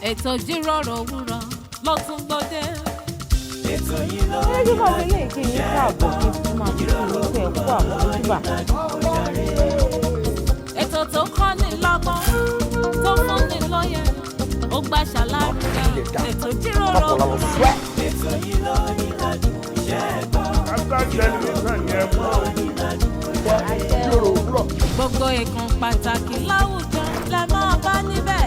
ètò ìjíròrò òwúrọ̀ ló tún gbòde. ètò yìí ló ń yí lórí ilé ìkí yín káàbọ̀ kí fún máa fi ìlú pẹ̀ kú àwọn ojúbà. ètò tó kọ́ ní lọ́gbọ́n tó fún ní lóye ó gbà ṣàlàyé ètò ìjíròrò òwúrọ̀. ètò yìí ló ń yí ládùn iṣẹ́ ẹ̀gbọ́n. gbogbo ìkan pàtàkì láwùjọ lẹ máa bá níbẹ̀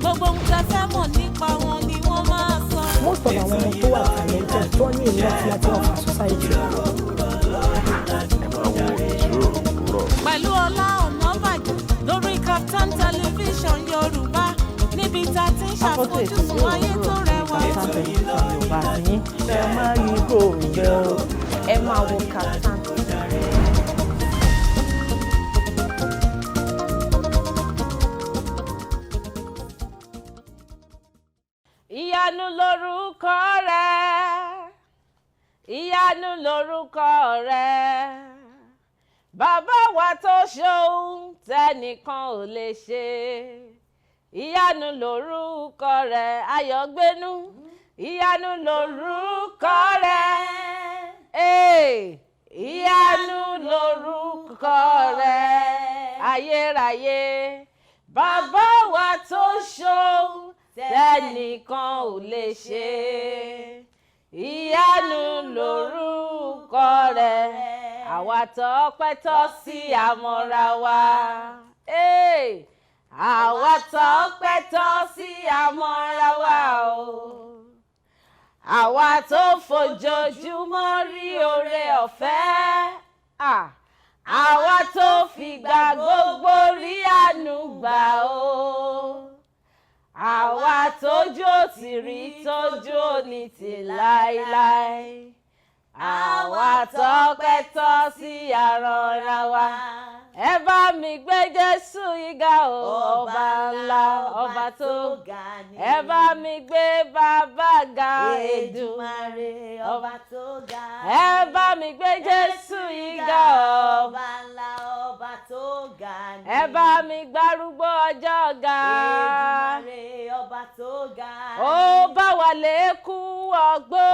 gbogbo ohun tẹ́ fẹ́ mọ̀ nípa wọn ni wọ́n máa sọ. most of àwọn ọmọ tó wà talented tó ní ìlú àti láti ọ̀fà society. pẹ̀lú Ola Onabajo lórí Startimes television Yorùbá níbi tá a ti ń ṣàfojúsùn ayé tó rẹwà. Yorùbá yín ẹ máa rí ibò rẹ o ẹ máa wo Startimes. Ìyanu lórúkọ rẹ̀, ìyanu lórúkọ rẹ̀, bàbá wa tó ṣohun tẹ́nìkan ò lè ṣe. Ìyanu lórúkọ rẹ̀, ayọ̀gbénú, ìyanu lórúkọ rẹ̀, ìyanu lórúkọ rẹ̀, ayérayé, bàbá wa tó ṣohun tẹ́nìkan ò lè ṣe. Ìyanu lórúkọ rẹ̀, àwa tọ́pẹ́ tọ́ sí àmọ́ra wa. Àwa tọ́pẹ́ tọ́ sí àmọ́ra wa o. Àwa tó fojoojúmọ́ rí oore ọ̀fẹ́. Àwa tó fìgbà gbogbo rí àánú gbà o. Àwa tójú ò ti rí tójú ò ní ti láéláé. Àwa tọ́pẹ́ tọ́ sí àrọ̀ra wa. Ẹ bá mi gbé Jésù ìga o, ọba ńlá, ọba tó ga ni. Ẹ bá mi gbé bàbá ga Èdùmàrè, ọba tó ga ni. Ẹ bá mi gbé Jésù ìga o, ọba ńlá, ọba tó ga ni. Ẹ bá mi gbárúgbó ọjọ́ ga. Èdùmàrè, ọba tó ga ni. Ó bá wa lékú ọgbó.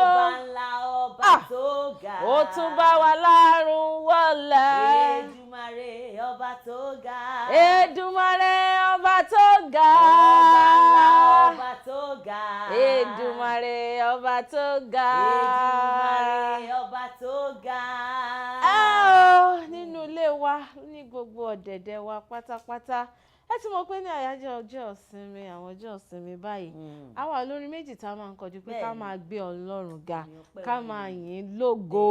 Ọba ńlá, ọba tó ga ni. Ó tún bá wa lárùn wọlé. Èdùmàrè, ọba tó ga. Èdùmàrè, ọba tó ga. Ọba ńlá, ọba tó ga. Èdùmàrè, ọba tó ga. Èdùmàrè, ọba tó ga. Nínú ilé wa ní gbogbo ọ̀dẹ̀dẹ̀ wa pátápátá ẹ ti mọ̀ pé ní àyájọ́ ọjọ́ ìsinmi àwọn ọjọ́ ìsinmi báyìí àwa olórin méjì tá a máa ń kọjú pé ká máa gbé Ọlọ́run ga ká máa yìn lógo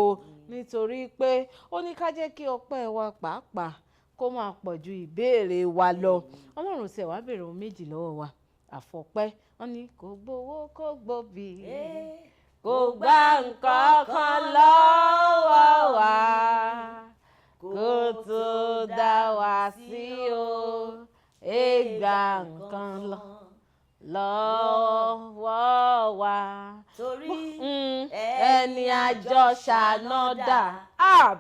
nítorí pé ó ní ká jẹ́ kí ọpẹ́ wa pàápàá kó máa pọ̀ ju ìbéèrè wa lọ. Ọlọ́run ṣe wá béèrè ohun méjì lọ́wọ́ wa àfọpẹ́ wọn ní kò gbowó kò gbòbí kò gba nǹkan kan lọ́wọ́ wa kó tó dá wa sí o gba nǹkan lọ́wọ́ wa torí ẹni àjọ ṣànádà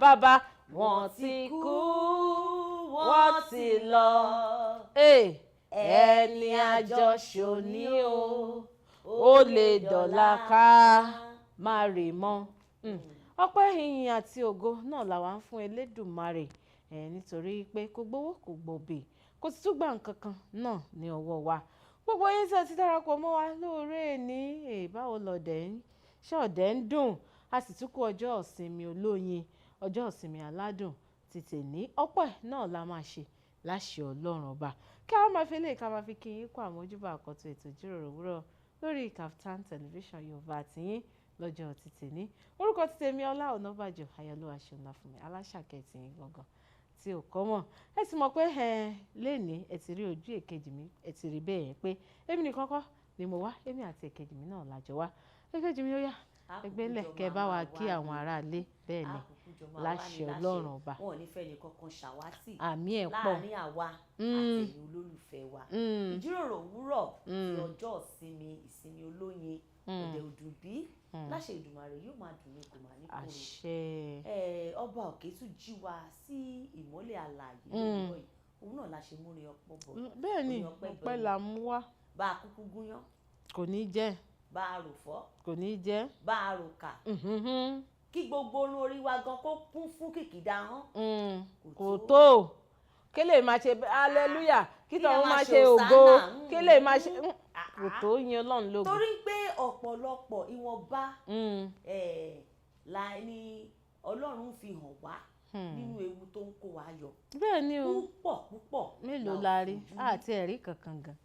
bàbá wọ́n ti kú wọ́n ti lọ ẹni àjọ ṣòní ó lè dọ̀la ká má rè mọ́. Ọpẹ́ ìyìn àti ògo náà làwa ń fún Elédùmarè nítorí pé kò gbowó kò gbòbè kò sì tún gbà nǹkan kan náà ní ọwọ́ wa. Gbogbo yín tí a ti darapọ̀ mọ́ wa lóore ní báwo lọ̀dẹ̀ ń ṣọ̀dẹ̀ ń dùn a sì tún kú ọjọ́ ìsinmi olóyin ọjọ́ ìsinmi aládùn ti tèní ọpẹ́ náà la máa ṣe láṣẹ Ọlọ́run ọba kí a máa fi lè ká máa fi kí yín kó àmójúbà àkọ́tún ètò ìjíròrò òwúrọ̀ lórí Startimes television Yorùbá àtìyín lọ́jọ́ ti tèní. Orúkọ ti tèmi Ola Onabajo ayọ̀lúwa ṣọlá fún mi aláṣàkẹ́ tìyín gangan tí ò kọ́ mọ̀ ẹ ti mọ̀ pé lénìí ẹ ti rí ojú èkejì mi ẹ ti rí bẹ́ẹ̀ pé èmi nìkan kọ́ ni mo wá èmi àti èkejì mi náà lájọ wá èkejì mi ó yá ẹgbẹ́ ńlẹ̀ kẹ́ bá wa kí àwọn aráalé bẹ́ẹ̀ ni láṣẹ Ọlọ́run ọba wọn ò ní fẹ́ ní kankan ṣàwátì àmì ẹ̀ pọ̀ láàrin àwa àti ẹ̀yin olólùfẹ́ wa ìjíròrò òwúrọ̀ ti ọjọ́ ìsinmi olóyin òde òdùbí láṣẹ Èdùmàrè yóò máa dùn ní kò máa ní kúrò àṣẹ ọba òkè tún jí wa sí ìmọ́lẹ̀ àlàyé lọ́wọ́ yìí òun náà la ṣe múrin ọpọ́ bọ̀ bẹ́ẹ̀ ni ọpẹ́ là mú wá bá a kúkú gúnyán. kò ní jẹ́. bá a rò fọ́. kò ní jẹ́. bá a rò kà. kí gbogbo orun orí wa gan kó kún fún kìkìdá hàn. kò tó kí lè máa ṣe hallelujah kí tọ́wọ́ máa ṣe ògo kí lè máa ṣe kò tó yin Ọlọ́run lógo. torí pé ọ̀pọ̀lọpọ̀ ìwọ̀nba ni Ọlọ́run fi hàn wá nínú ewu tó ń kó wa yọ. bẹ́ẹ̀ ni o púpọ̀. mélòó la rí àti ẹ̀rí kankan gan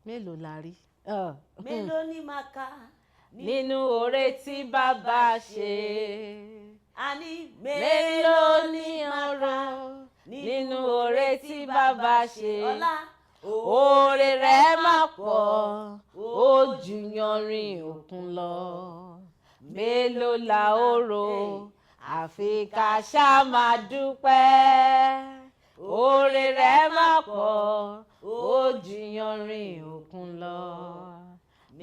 mélòó la rí. mélòó ni màá kà nínú oore tí bàbá ṣe. àní mélòó ni ọ̀rọ̀ nínú oore tí bàbá ṣe. ọlá oore rẹ̀ máa pọ̀ ó jù yanrìn òkun lọ. mélòó la ó rò àfi ká ṣáà máa dúpẹ́. oore rẹ̀ máa pọ̀ ó jù yanrìn òkun lọ.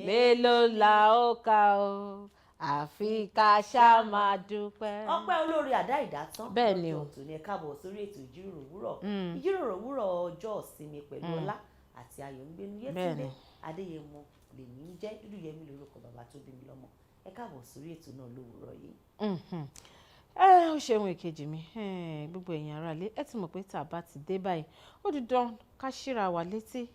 mélòó la ó kà ó àfi ká ṣáà máa dúpẹ́. ọpẹ́ olórí àdá ìdátán. bẹ́ẹ̀ ni o. tó ní ẹ káàbọ̀ sórí ètò ìjíròrò òwúrọ̀. ìjíròrò òwúrọ̀ ọjọ́ ìsinmi pẹ̀lú ọlá àti ayọ̀ ń gbénu. Yétúndé Adéyẹmọ lèmi ń jẹ́, dúdú yẹmí lórúkọ bàbá tó bí mi lọ́mọ. ẹ káàbọ̀ sórí ètò náà lówùúrọ̀ yìí. ó ṣeun èkejì mi gbogbo èèyàn ara lé ẹ ti mọ̀ pé tá a bá ti dé báyìí ó di dán ká ṣíra wa létí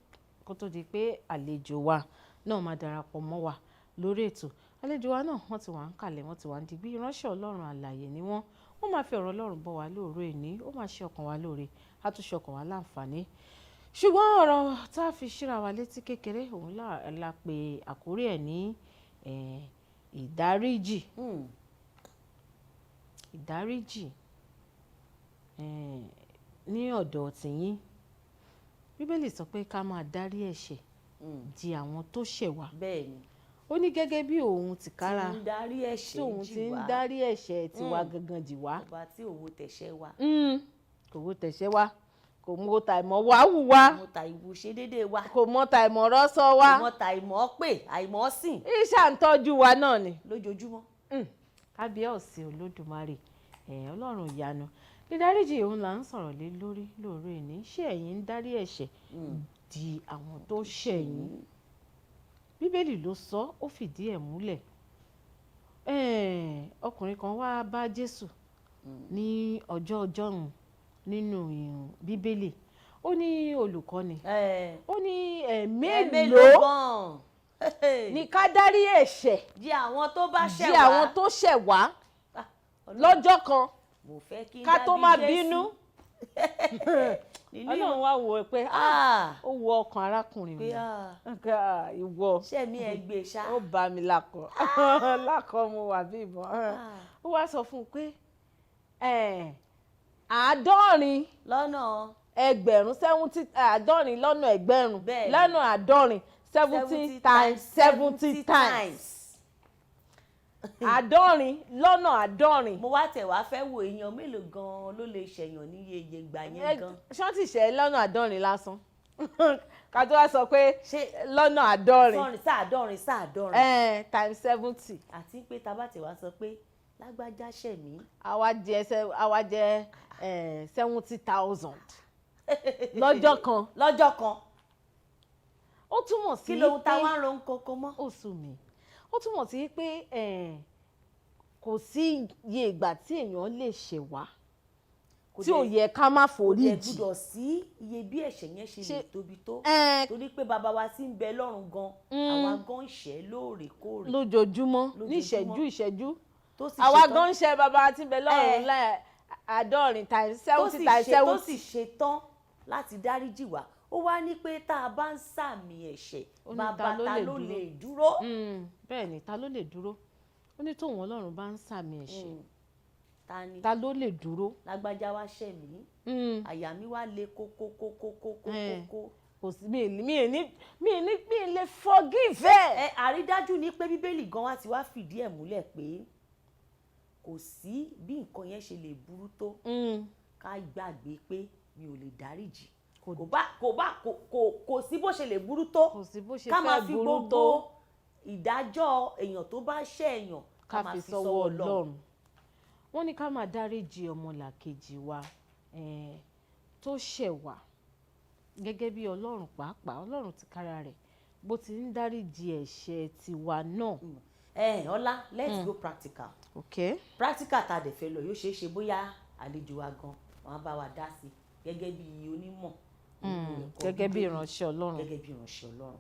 kó tó di pé àlejò wa náà máa darapọ̀ mọ́ wa lórí ètò. àlejò wa náà wọ́n ti wà ń kalẹ̀ wọ́n ti wà ń digbí ìránṣẹ́ Ọlọ́run àlàyé ni wọ́n máa fi ọ̀rọ̀ Ọlọ́run bọ́ wa lóòrò èní ó máa ṣe ọkàn wa lóore á tún ṣe ọkàn wa láǹfààní. ṣùgbọ́n ọ̀rọ̀ tá a fi ṣíra wa létí kékeré òun la pè àkórí ẹ̀ ní ìdáríjì. ìdáríjì ní ọ̀dọ̀ tìyín Bíbélì sọ pé ká máa dárí ẹ̀ṣẹ̀ di àwọn tó ṣẹ̀ wá. bẹ́ẹ̀ ni. ó ní gẹ́gẹ́ bí òun tìkára tí ń darí ẹ̀ṣẹ̀ tóun ti ń darí ẹ̀ṣẹ̀ tiwa gangan jì wá. ọba tí òwò tẹ̀ṣẹ̀ wa. kò wo tẹ̀ṣẹ̀ wa kò mọ ta ìmọ̀ wá wù wá. kò mọ ta ìwù ṣe déédéé wa. kò mọ ta ìmọ̀ rọ́sọ wa. kò mọ ta ìmọ̀ pè àìmọ̀ sìn. ìṣà ń tọ́jú wa náà ni. lójoojúmọ́. kábíyèsí Olódùmarè Ọlọ́run ìyanu dídáríjì òun là ń sọ̀rọ̀ lé lórí lóòrò ìní. ṣé ẹ̀yin ń dárí ẹ̀ṣẹ̀ di àwọn tó ṣẹ̀ yín? Bíbélì ló sọ ó fìdí ẹ̀ múlẹ̀. ọkùnrin kan wá bá Jésù ní ọjọ́rùn nínú Bíbélì ó ní olùkọ́ni ó ní mélòó ní ká dárí ẹ̀ṣẹ̀ di àwọn tó bá ṣẹ̀ wá. di àwọn tó ṣẹ̀ wá lọ́jọ́ kan ká tó má bínú. Ọlọ́run wá wò ó pé ó wo ọkàn arákùnrin mi ìwọ ṣẹ̀mí ẹ gbé ṣá ó bá mi lákọ mo wà bí ìbọn. ó wá sọ fún un pé 70 lọ́nà ẹgbẹ̀rún 70 lọ́nà ẹgbẹ̀rún lọ́nà 70 times 70 times. 70 lọ́nà 70. mo wá tẹ̀ wá fẹ́ wo èèyàn mélòó gan-an ló lè ṣẹ̀yàn ní iye ìgbà yẹn gan. ṣọ́n ti ṣe lọ́nà 70 lásán ká tó wá sọ pé lọ́nà 70. sáàdọ́rin. times 70. àti pé tá bá tẹ̀ wá sọ pé lágbájá ṣẹ̀ mí. àwa jẹ 70,000 lọ́jọ́ kan. ó túmọ̀ sí kí lóhun táwọn ń ron kókó mọ́. ó sú mi. ó túmọ̀ sí pé kò sí iye ìgbà tí èèyàn lè ṣẹ̀ wá tí ò yẹ ká má foríjì. kò dẹ̀ gbúdọ̀ sí iye bí ẹ̀ṣẹ̀ yẹn ṣe lè tóbi tó. torí pé bàbá wa tí ń bẹ lọ́run gan àwa gan ń ṣẹ̀ lóòrèkóòrè. lójoojúmọ́ ní ìṣẹ́jú. àwa gan ń ṣẹ̀ bàbá wa tí ń bẹ lọ́run 70 times 70 times 70. tó sì ṣetán láti dáríjì wá. ó wá ní pé tá a bá ń sàmì ẹ̀ṣẹ̀ bàbá ta ló lè dúró. bẹ́ẹ̀ ni ta ló lè dúró. ó ní tóun Ọlọ́run bá ń sàmì ẹ̀ṣẹ̀ ta ló lè dúró. lágbájá wá ṣẹ̀ mí àyà mi wá le kókókókókókó. kò sí mi ì lè forgive ẹ. àrídájú ni pé Bíbélì gan wá ti wá fìdí ẹ̀ múlẹ̀ pé kò sí bí nǹkan yẹn ṣe lè burú tó ká gbàgbé pé mi ò lè dáríjì. kò sí bó ṣe lè burú tó ká máa fi gbogbo ìdájọ́ èèyàn tó bá ṣẹ̀ èèyàn ká máa fi sọ́wọ́ Ọlọ́run. wọ́n ní ká máa dáríjì ọmọlàkejì wa tó ṣẹ̀ wá gẹ́gẹ́ bí Ọlọ́run pàápàá Ọlọ́run tìkára rẹ̀ bó ti ń dáríjì ẹ̀ṣẹ̀ tiwa náà. Ọlá, let's go practical. Okay. Practical tá a dẹ̀ fẹ́ lọ yóò ṣeé ṣe bóyá àlejò wa gan wọn á bá wa dá sí gẹ́gẹ́ bí onímọ̀. Gẹ́gẹ́ bí ìránṣẹ́ Ọlọ́run. Gẹ́gẹ́ bí ìránṣẹ́ Ọlọ́run.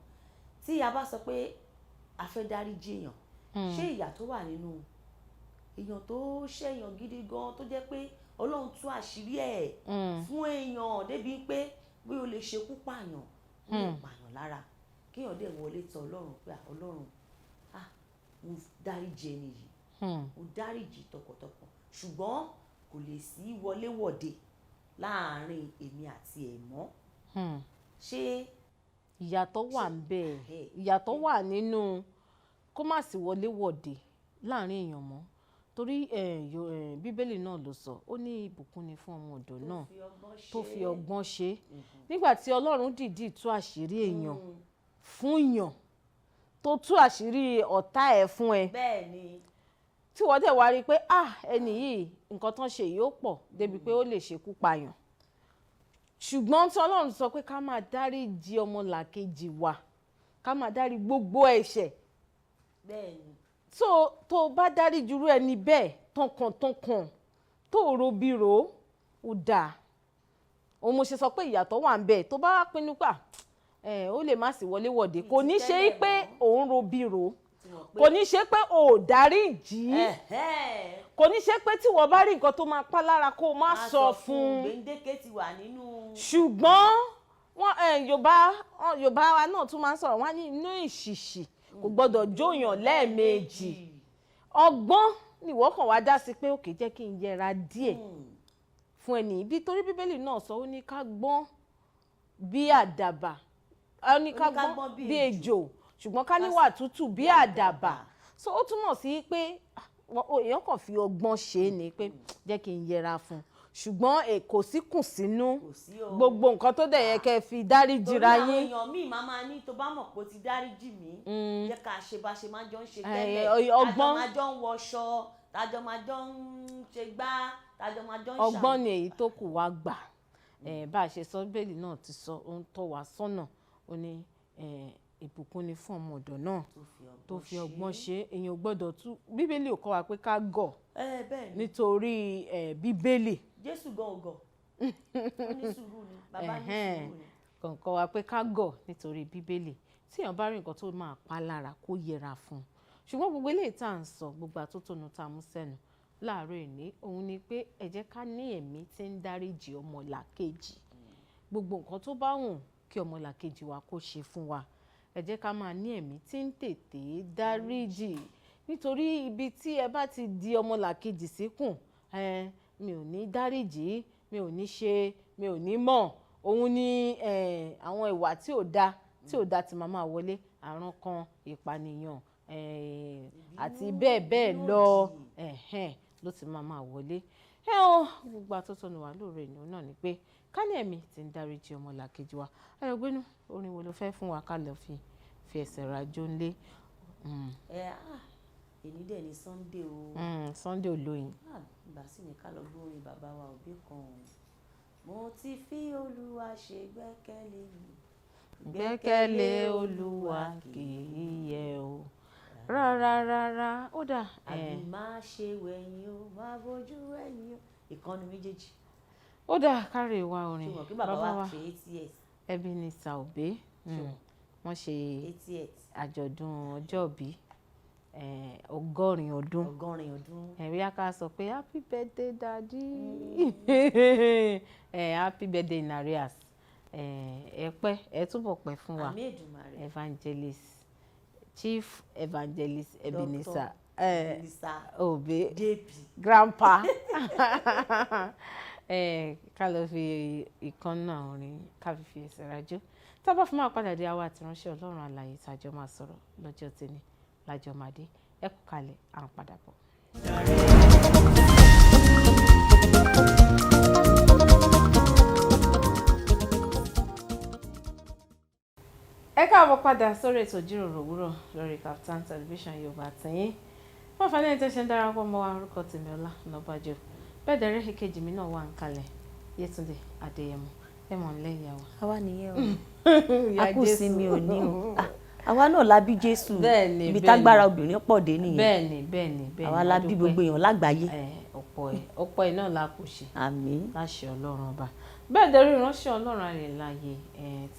Tí a bá sọ pé a fẹ́ dáríjì èèyàn, ṣé ìyà tó wà nínú èèyàn tó ṣẹ̀yàn gidi gan tó jẹ́ pé Ọlọ́run tú àṣírí ẹ̀ fún èèyàn débi pé bí o lè ṣekú pààyàn, ó lè pààyàn lára, kéèyàn dẹ̀ wọlé tọ̀ Ọlọ́run pé Ọlọ́run mo dáríjì ẹni yìí, mo dáríjì tọkàntọkàn, ṣùgbọ́n kò lè sí wọléwọ̀de láàárín èmi àti ẹ̀ mọ́. Ṣé ìyàtọ̀ wà ń bẹ, ìyàtọ̀ wà nínú kó má sí wọléwọ̀de láàárín èèyàn mọ́, torí bíbélì náà ló sọ, ó ní ìbùkún ni fún ọmọ ọ̀dọ̀ náà tó fi ọgbọ́n ṣe. Nígbà tí Ọlọ́run dìídì tú àṣírí èèyàn fún èèyàn, tó tú àṣírí ọ̀tá ẹ̀ fún ẹ, bẹ́ẹ̀ni, tí wọ́n dẹ̀ wá rí i pé ẹni yìí nǹkan tán ṣe yìí ó pọ̀ débi pé ó lè ṣekú pààyàn, ṣùgbọ́n tí Ọlọ́run sọ pé ká máa dáríjì ọmọlàkejì wa, ká máa dárí gbogbo ẹ̀ṣẹ̀. bẹ́ẹ̀ni, tó bá dáríjì irú ẹni bẹ́ẹ̀ tọkàntọkàn tó robiro ó dáa. Òun mo ṣe sọ pé ìyàtọ̀ wà ń bẹ. Tó bá pinnu pé ó lè má sí wọléwọ̀de, kò ní ṣe pé òun robiro, kò ní ṣe pé ò dáríjì, kò ní ṣe pé tí wọ́n bá rí nǹkan tó máa pa lára kó má sọ fún. gbèǹdéke ti wà nínú. Ṣùgbọ́n Yorùbá wa náà tún máa ń sọ̀rọ̀ wọ́n ní inú ìṣìṣì kò gbọ́dọ̀ jóyàn lẹ́ẹ̀mejì. Ọgbọ́n nìwọ kàn wá dá sí pé òkè jẹ́ kí n yẹra díẹ̀ fún ẹni ibi, torí bíbélì náà sọ ó ní ká gbọ́n bí àdàbà, ó ní ká gbọ́n bí ejò, ṣùgbọ́n ká níwà tútù bí àdàbà. So ó túmọ̀ sí pé èèyàn kàn fi ọgbọ́n ṣe é ni pé jẹ́ kí n yẹra fún, ṣùgbọ́n kò sí kùnsínú gbogbo nǹkan tó dẹ̀ yẹ kẹ́ fi dáríjìra yín. torí àwọn èèyàn míì máa ní tó bá mọ̀ pé ó ti dáríjì mí, jẹ́ ká ṣe bá ṣe máa jọ ń ṣe tẹ́lẹ̀, tájọ máa jọ ń wọṣọ, tájọ máa jọ ń ṣe gbá, tájọ máa jọ ń ṣàwọn. Ọgbọ́n ni èyí tó kù wá gbà. Bá a ṣe sọ bẹ́ẹ̀lì náà ti sọ, ó ń tọ́ wa sọ́nà, ó ní ìbùkún ni fún ọmọ ọ̀dọ̀ náà tó fi ọgbọ́n ṣe. Èèyàn gbọ́dọ̀ tú, bíbélì ò kọ́ wa pé ká gọ̀ nítorí bíbélì. Jésù gan ò gọ̀, ó ní sùúrù ni, bàbá ní sùúrù ni. Kàn kọ́ wa pé ká gọ̀ nítorí bíbélì. Tí èèyàn bá rí nǹkan tó máa pa lára kó yẹra fún un. Ṣùgbọ́n gbogbo eléyìí tá à ń sọ, gbogbo àtótónu tá a mú sẹ́nu láàárọ̀ ìní, òun ni pé ẹ jẹ́ ká ní ẹ̀mí tí ń dáríjì ọmọlàkejì. Gbogbo nǹkan tó bá wùn kí ọmọlàkejì wa kó ṣe fún wa, ẹ jẹ́ ká máa ní ẹ̀mí tí ń tètè dáríjì. Nítorí ibi tí ẹ bá ti di ọmọlàkejì síkùn, mi ò ní dáríjì, mi ò ní ṣe, mi ò ní mọ̀, òun ni àwọn ìwà tí ò da ti máa wọlé, àrùn kan, ìpànìyàn àti bẹ́ẹ̀ bẹ́ẹ̀ lọ ló ti máa wọlé. Gbogbo àtótónu wa lóore ìnáwó náà ni pé ká ní ẹ̀mí tí ń dáríjì ọmọlàkejì wa. Ayọ̀gbénú, orin wo ló fẹ́ fún wa ká lọ fi ẹsẹ̀ rajó ńlé? Èní dẹ̀ ni Sunday o. Sunday olóyin. Ìgbà sì ni ká lọ gbọ́ orin bàbá wa òbí kan. Mo ti fi Olúwa ṣe gbẹ́kẹ̀lé mi. Gbẹ́kẹ̀lé Olúwa kì í yẹ̀ o. Rárá ó dà. Àbí má ṣe wẹ̀yìn o, má bójú wẹ̀yìn o. Ìkànnì méjèèjì. Ó dà káre wa orin. Ṣùgbọ́n kí bàbá wa ṣe 80 Ebenezer Obey. Wọ́n ṣe 88 àjọ̀dún ọjọ́bí 100 ọdún. 100 ọdún. Ẹ̀rí aká sọ pé happy birthday daddy. Happy birthday in arrears. Ẹ túbọ̀ pẹ́ fún wa. Àmín Èdùmàrè. Evangelist, Chief Evangelist Ebenezer Obey JP Grandpa. Ká lọ fi ìkànnà orin ká fi ẹsẹ̀ rajó. Tá bá fún máa padà dé àwa àtìránṣẹ́ Ọlọ́run alààyè tàjọ máa sọ̀rọ̀ lọ́jọ́ tẹ́ni lájọ máa dé. Ẹ kú kalẹ̀, à ń padà bọ̀. Ẹ káàbọ̀ padà sórí ètò Ijiroro Owuro lórí Kaftan Television Yorùbá tẹ̀yìn. Wọ́n fà lẹ́yìn tó ṣe ń darapọ̀ mọ́ wa, orúkọ tèmi Ola Onabajo. Bẹ́ẹ̀ dẹ̀rẹ́ ìkejì mi náà wà ń kalẹ̀, Yetunde Adeyemo. Ẹ mọ̀ nílẹ̀ ìyàwó. Àwa nìyẹn o. A kù sí mi ò ní o. àwa náà la bí Jésù Bẹ́ẹ̀ni, ibi bẹ́ẹ̀ni. tágbára obìnrin pọ̀ dé nìyẹn. bẹ́ẹ̀ni àwa la bí gbogbo èèyàn lágbàáyé. ọ̀pọ̀ ẹ̀ náà la kò ṣe àmín. láṣẹ Ọlọ́run ọba. Bẹ́ẹ̀ dẹ̀rí ìránṣẹ́ Ọlọ́run alẹ́láyé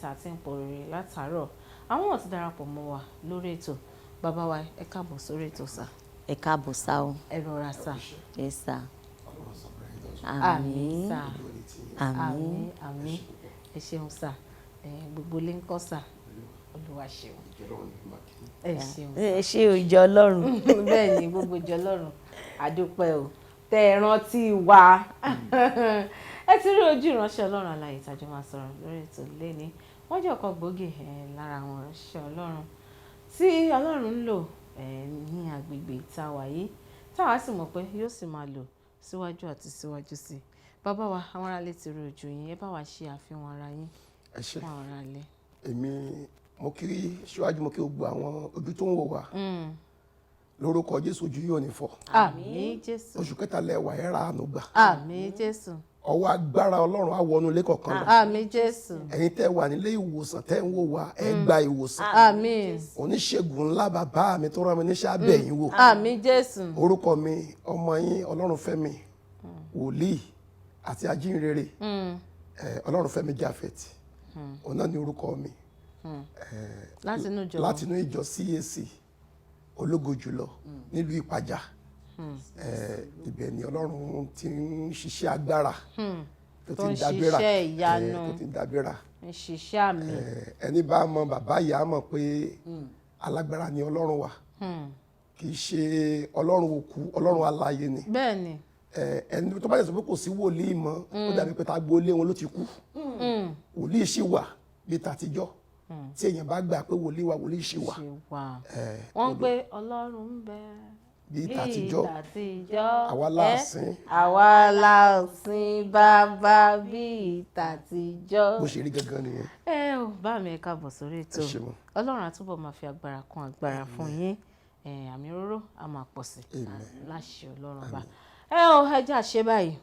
tá a ti ń pòrèrè látàárọ̀ àwọn ò ti darapọ̀ mọ́ wa lórí ètò. Bàbá wa ẹ káàbọ̀ sórí ètò sà. ẹ káàbọ̀ sá o. ẹ rọra sà. ẹ sá. àmín sà. àmín. àmín ẹ ṣeun sà. gbogbo ilé ń kọ́ sà. Olúwa ṣeun. ẹ ṣeun sà. ẹ ṣé o ìjọ Ọlọ́run. bẹ́ẹ̀ ni gbogbo ìjọ Ọlọ́run àdúpẹ́ o tẹ́ ẹ rántí wa. ẹ ti rí ojú ìránṣẹ́ Ọlọ́run alààyè tàjọ máa sọ̀rọ̀ lórí ètò lẹ́ni. Wọ́n jẹ́ ọ̀kan gbòógì lára àwọn ìránṣẹ́ Ọlọ́run tí Ọlọ́run ń lò ní agbègbè tá a wà yìí táwa sì mọ̀ pé yóò sì máa lò síwájú àti síwájú sí i. Bàbá wa àwọn aráalé ti rí ojú yín, ẹ bá wa ṣe àfihàn ara yín fún àwọn aráalé. Èmi mo kí síwájú mo kí gbogbo àwọn ojú tó ń wò wá lórúkọ Jésù ojú yóò ní fọ́. Àmín Jésù. Oṣù kẹta lẹ́wà ẹ̀ ra àánú gbà. Àmín Jésù. Ọwọ́ agbára Ọlọ́run á wọnú ilé kọ̀ọ̀kan lọ. Àmín Jésù. Ẹ̀yin tẹ́ wà nílé ìwòsàn tẹ́ ń wò wá ẹ gba ìwòsàn. Àmín. Oníṣègùn ńlá bàbá mi tó rán mi níṣẹ́ abẹ́ yín wò. Àmín Jésù. Orúkọ mi ọmọ yín Olorunfemi wòlíì àti ajínrere Olorunfemi Japhet. Òun náà ni orúkọ mi. Látinú ìjọ CAC ológo jùlọ nílùú Ìpàjà. Ibẹ̀ ni Ọlọ́run ti ń ṣiṣẹ́ agbára tó ti ń dábẹ́ra tó ti ń dábẹ́ra. Ṣiṣẹ́ àmì. Ẹni bá mọ bàbá ìyá mọ̀ pé alágbára ni Ọlọ́run wa kì í ṣe Ọlọ́run òkú Ọlọ́run alààyè ni. Bẹ́ẹ̀ni. Ẹni tó bá yẹ sọ pé kò sí wòlíì mọ́ ó dàbí pé tá gbólé wọn ló ti kú. Wòlíì ṣì wà bí tàtijọ́ tí èèyàn bá gbà pé wòlíì wà wòlíì ṣì wà. Wọ́n gbé Ọlọ́run ń bẹ bí tàtijọ́ àwa láàsín. àwa láàsín bàbá bí tàtijọ́. Bó ṣe rí gangan nìyẹn. Ẹ ò bá mi ẹ káàbọ̀ sórí ètò. Ọlọ́run á túbọ̀ máa fi agbára kún agbára fún yín. Àmì òróró á máa pọ̀ sí láṣẹ Ọlọ́run bá. Ẹ ò ẹ jẹ́ àṣẹ báyìí.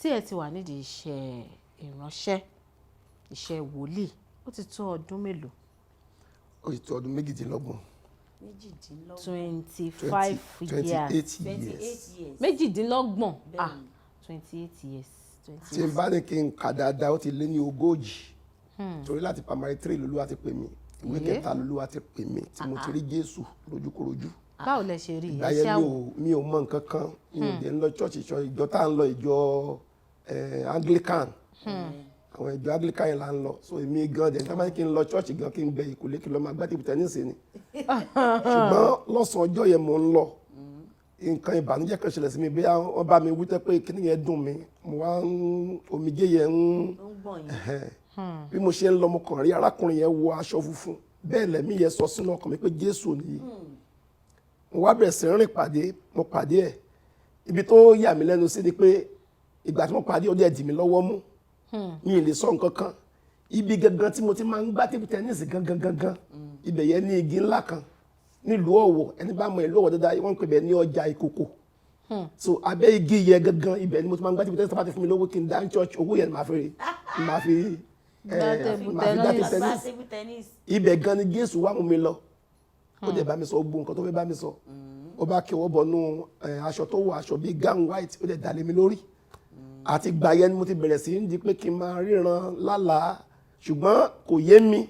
Tí ẹ ti wà nídìí iṣẹ́ ìránṣẹ́ iṣẹ́ wòlíì ó ti tó ọdún mélòó? Ó ti tó ọdún méjìdínlọ́gbọ̀n. 25 years. 28 years. Méjìdínlọ́gbọ̀n. 28 years. Tí n bá ní kí n kà dáadáa ó ti lé ní 40. Torí láti primary 3 lolúwa ti pè mí. Ìwé kẹta lolúwa ti pè mí tí mo ti rí Jésù lójúkorojú. Báwo lẹ ṣe rí ìgbà yẹn mi ò mọ nǹkan kan mi ò dé ń lọ church ìjọ tá à ń lọ ìjọ Anglican àwọn ìjọ Anglican yẹn là ń lọ so èmi gan dẹ̀ nígbà kí n lọ church gan kí n gbẹ ìkùlé kí n lọ máa gbá tìbùtẹ́ ní ìsìn ni ṣùgbọ́n lọ́sàn-án ọjọ́ yẹn mò ń lọ nǹkan ìbànújẹ́ kan ṣẹlẹ̀ sí mi bí wọ́n bá mi wí tẹ́ pé kíní yẹn dùn mí mo wá omijé yẹn ń bí mo ṣe ń lọ mo kàn rí arákùnrin yẹn wọ aṣọ funfun bẹ́ẹ̀ lẹ́mí yẹn sọ sínú ọkàn mi pé Jésù nìyí mo wá bẹ̀rẹ̀ sí rìn mo pàdé ẹ̀ ibi tó yà mí lẹ́nu sí ni pé ìgbà tí mo pàdé ó dẹ̀ dì mí lọ́wọ́ mú mi ì lè sọ nǹkan kan ibi gangan tí mo ti máa ń gbá tébù tẹ́nísì gangan ibẹ̀ yẹn ní igi ńlá kan nílùú Ọ̀wọ̀ ẹni bá mọ ìlú Ọ̀wọ̀ dáadáa wọ́n ń pè bẹ́ẹ̀ ní ọjà ìkòkò so abẹ́ igi yẹn gangan ibẹ̀ ni mo ti máa ń gbá tébù tẹ́nísì tó bá ti fún mi lówó kí n dá ní church owó yẹn máa fi gbá tébù tẹ́nísì ibẹ̀ gan ni Jésù wá mú mi lọ ó dẹ̀ bá mi sọ gbogbo nǹkan tó fẹ́ bá mi sọ ó bá kí ọwọ́ bọnú aṣọ tó wọ aṣọ bíi gown white ó dẹ̀ dà lé mi lórí àti gbà yẹn ni mo ti bẹ̀rẹ̀ sí ń di pé kí n máa ríran lálàá ṣùgbọ́n kò yé mi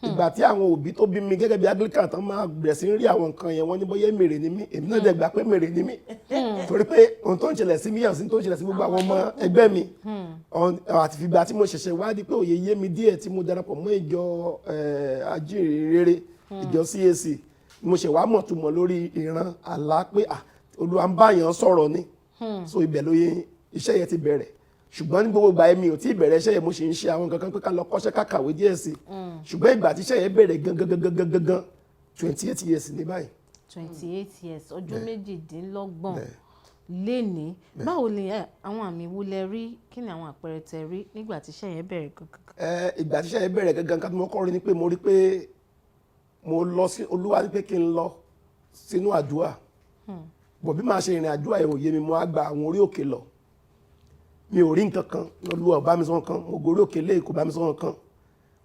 ìgbà tí àwọn òbí tó bí mi gẹ́gẹ́ bí Anglican tán máa bẹ̀rẹ̀ sí ń rí àwọn nǹkan yẹn wọ́n ní bóyá mèrè ni mí èmi náà dẹ̀ gbà pé mèrè ni mí torí pé ohun tó ń ṣẹlẹ̀ sí mi yàn sí tó ń ṣẹlẹ̀ sí gbogbo àwọn ọmọ ẹgbẹ́ mi àti fìgbà tí mo ṣẹ̀ṣẹ̀ wá di pé òye yé mi díẹ̀ tí mo darapọ̀ mọ́ ìjọ ajínrere ìjọ CAC mo ṣe wá mọ̀túmọ̀ lórí ìran àlá pé Olúwa ń báyàn sọ̀rọ̀ ni so ibẹ̀ lóye iṣẹ́ yẹn ti bẹ̀rẹ̀ ṣùgbọ́n ní gbogbo ìgbà mi ò tí ì bẹ̀rẹ̀ iṣẹ́ yẹn mo ṣe ń ṣe àwọn kankan pé ká lọ kọ́ṣẹ́ ká kàwé díẹ̀ sí ṣùgbọ́n ìgbà tí iṣẹ́ yẹn bẹ̀rẹ̀ gangan 28 years ní báyìí. 28 years ọdún méjìdínlọ́gbọ̀n lénìí báwo ni àwọn àmì wo lẹ rí kí ni àwọn àpẹẹrẹ tẹ rí nígbà tí iṣẹ́ yẹn bẹ̀rẹ̀ gangan. ìgbà tí iṣẹ́ yẹn bẹ̀rẹ̀ gangan ká tó mọ́ kọ́ rí ni pé mo rí pé mo lọ sí Olúwa ní pé kí n lọ sínú àdúrà bọ̀ bí máa ṣe ìrìn àdúrà yẹn ò yé mi mo á gba àwọn orí òkè lọ mi ò rí nǹkan kan Olúwa ò bá mi sọ nǹkan mo gorí òkè lé kò bá mi sọ nǹkan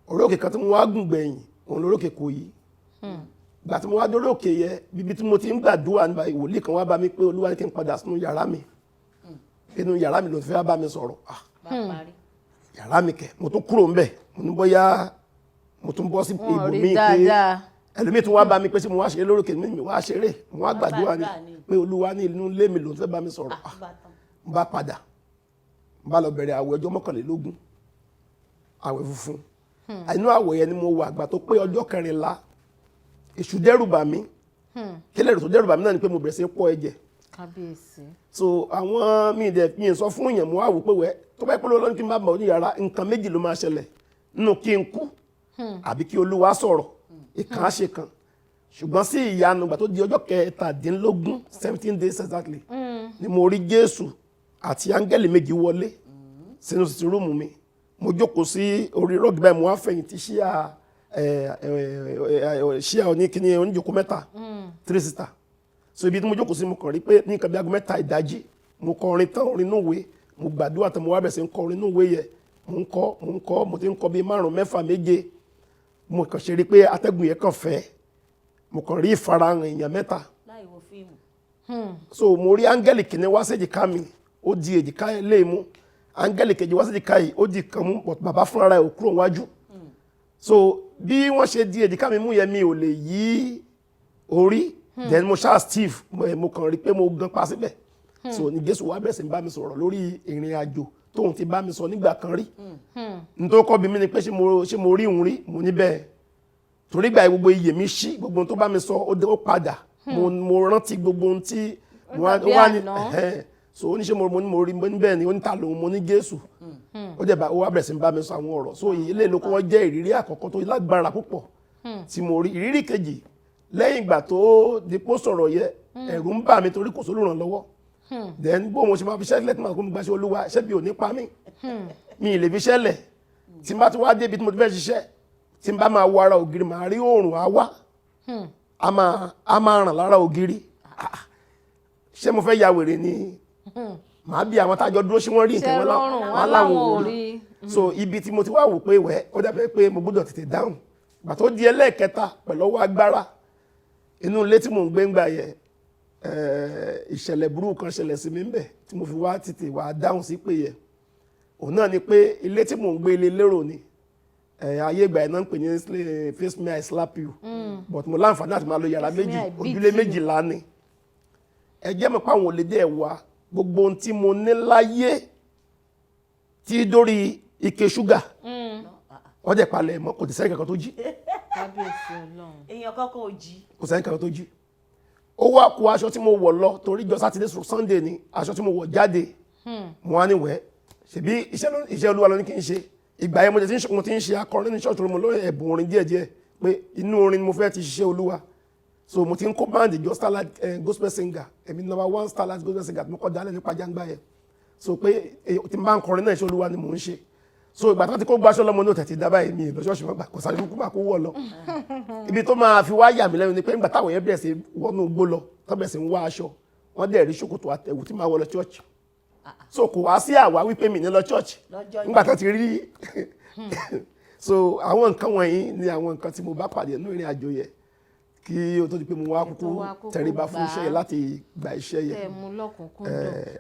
orí òkè kan tí mo wá gùn gbẹ̀yìn òun lórókè kò yí ìgbà tí mo wá dórí òkè yẹ bíbí tí mo ti ń gbàdúrà nígbà ìwòlíì kan wá bá mi pé Olúwa ní kí n padà sínú yàrá mi inú yàrá mi ló fẹ́ bá mi sọ̀rọ̀ yàrá mi kẹ̀ mo tún kúrò ńbẹ̀ mo ní bóyá mo tún bọ́ sí ibòmíì pé ẹlòmíì tún wá bá mi pé tí mo wá ṣeré lórókè mi wá ṣeré mo wá gbàdúrà ni pé Olúwa ní inú ilé mi ló fẹ́ bá mi sọ̀rọ̀ mo bá padà mo bá lọ bẹ̀rẹ̀ àwẹ̀ ọjọ́ 21 àwẹ̀ funfun inú àwẹ̀ yẹn ni mo wà àgbà tó pé ọjọ́ 14 èṣù dẹ́rù bà mí kílẹ̀ rẹ̀ tó dẹ́rù bà mí náà ni pé mo bẹ̀rẹ̀ sí pọ̀ ẹ̀jẹ̀ kábíyèsí. so àwọn mi sọ fún èèyàn mo wá wò pé wẹ́ tó bá pẹ́ lọ́nà kí n bá bọ̀ ní yàrá nǹkan méjì ló máa ṣẹlẹ̀ nínú kí n kú àbí kí Olúwa sọ̀rọ̀ ìkan á ṣe kan ṣùgbọ́n sí ìyanu ìgbà tó di ọjọ́ 17 17 days exactly ni mo rí Jésù àti áńgẹ́lì méjì wọlé sínú sitting room mi mo jókòó sí orí rọ́ọ̀gì báyìí mo wá fẹ̀yìntì ṣíà oníkíní oníjókòó mẹ́ta 3 sister so ibi tí mo jókòó sí mo kàn rí pé ní nǹkan bí aago 3 ìdájí mo kọ orin tán orin núwèé mo gbàdúrà tán mo wá bẹ̀rẹ̀ sí ń kọ orin núwèé yẹ mo ti ń kọ bí 5, 6, 7 mo kàn ṣe rí pé atẹ́gùn yẹn kàn fẹ́ mo kàn rí ìfarahàn èèyàn 3 láì wo fíìmù. so mo rí áńgẹ́lì kìíní wá sí èjìká mi ó di èjìká ilé mú áńgẹ́lì kejì wá sí èjìká yìí ó di kan mú bàbá fúnra rẹ̀ ò kúrò wájú so bí wọ́n ṣe di èjìká mi mú yẹn mi ò lè yí orí then mo ṣáà Steve mo kàn rí pé mo gan pa síbẹ̀ so ní Jésù wá bẹ̀rẹ̀ sí bá mi sọ̀rọ̀ lórí ìrìn àjò tóun ti bá mi sọ nígbà kan rí nítorí kọ́ bí mi ni pé ṣé mo rí òun rí mo ní bẹ́ẹ̀ torí gbà gbogbo iyè mi ṣí gbogbo ohun tó bá mi sọ ó padà mo rántí gbogbo ohun tí mo wá ní so oníṣẹ́ mo rí bẹ́ẹ̀ ni oníta lòun mo ní Jésù ó jẹ́ ó wá bẹ̀rẹ̀ sí bá mi sọ àwọn ọ̀rọ̀ so ilé ìlú kọ́ jẹ́ ìrírí àkọ́kọ́ tó lágbára púpọ̀ tí mo rí ìrírí kejì lẹ́yìn ìgbà tó dípò sọ̀rọ̀ yẹ ẹ̀rù ń bà mí torí kò sólùrànlọ́wọ́ then bó mo ṣe máa fi ṣẹ́lẹ̀ tí màá kó mi gbà ṣe Olúwa ṣẹ́ bí ò ní pa mí mi ì lè fi ṣẹ́lẹ̀ tí n bá ti wá débi tí mo ti fẹ́ ṣiṣẹ́ tí n bá máa wọ ara ògiri màá rí oòrùn á wá a máa ràn lára ògiri ṣé mo fẹ́ ya wèrè ni màá bí àwọn tájọ dúró sí wọ́n rí nǹkan wọn láwọn ò rí so ibi tí mo ti wá wò pé wẹ́ ó dàbẹ́ pé mo gbọ́dọ̀ tètè dáhùn gbà tó di ẹlẹ́ẹ̀kẹta pẹ̀lú ọwọ́ agbára inú ilé tí mò ń gbé ń gbà yẹ ìṣẹ̀lẹ̀ burúkú kan ṣẹlẹ̀ sí mi ń bẹ̀ tí mo fi wá tètè wá dáhùn sí pé yẹ òun náà ni pé ilé tí mò ń gbé ilé lérò ni ayé ìgbà iná ń pè ní face me I slap you but mo láǹfààní àti máa lo yàrá méjì ojúlé méjìlá ni ẹ jẹ́ mọ̀ pé àwọn olè dẹ̀ wá gbogbo ohun tí mo ní láyé tí dórí ike ṣúgà wọ́n jẹ́ palẹ̀ mọ́ kò sẹ́yìn kankan tó jí èèyàn kankan ò jí kò sẹ́yìn kankan tó jí ó wá kó aṣọ tí mo wọ̀ lọ torí jọ sátidé Sunday ni aṣọ tí mo wọ̀ jáde mo wá níwẹ̀ ṣebí iṣẹ́ Olúwa ló ní kí n ṣe ìgbà yẹn mo ti ń ṣe akọrin ní ṣọ́ọ̀tù mo lórí ẹ̀bùn orin díẹ̀díẹ̀ pé inú orin ni mo fẹ́ ti ṣiṣẹ́ Olúwa so mo ti ń kó báńdì jọ starlight gospel singer èmi number 1 starlight gospel singer mo kọ́ dálẹ̀ nípa jàǹgbá yẹn so pé tí n bá ń kọrin náà iṣẹ́ Olúwa ni mò ń ṣe so ìgbà tó ti kó gbáṣọ lọ́mọ ní òtẹ̀tì dábàá èmi ìlọ ṣọ́ọ̀ṣì mọ́gbà kò sáré kúkú máa kó wọ̀ lọ ibi tó máa fi wá yà mí lẹ́nu ni pé nígbà táwọn yẹn bẹ̀rẹ̀ sí wọnú igbó lọ tó bẹ̀rẹ̀ sí ń wá aṣọ wọ́n dẹ̀ rí ṣòkòtò àtẹ̀wù tí máa wọ lọ ṣọ́ọ̀ṣì so kò wá sí àwa wípé mi ní lọ ṣọ́ọ̀ṣì nígbà tó ti rí so àwọn nǹkan wọ̀nyí ni àwọn nǹkan tí mo bá pàdé nínú ìrìn àjò yẹn kí o tó di pé mo wá kúkú tẹríba fún iṣẹ́ yẹn láti gba iṣẹ́ yẹn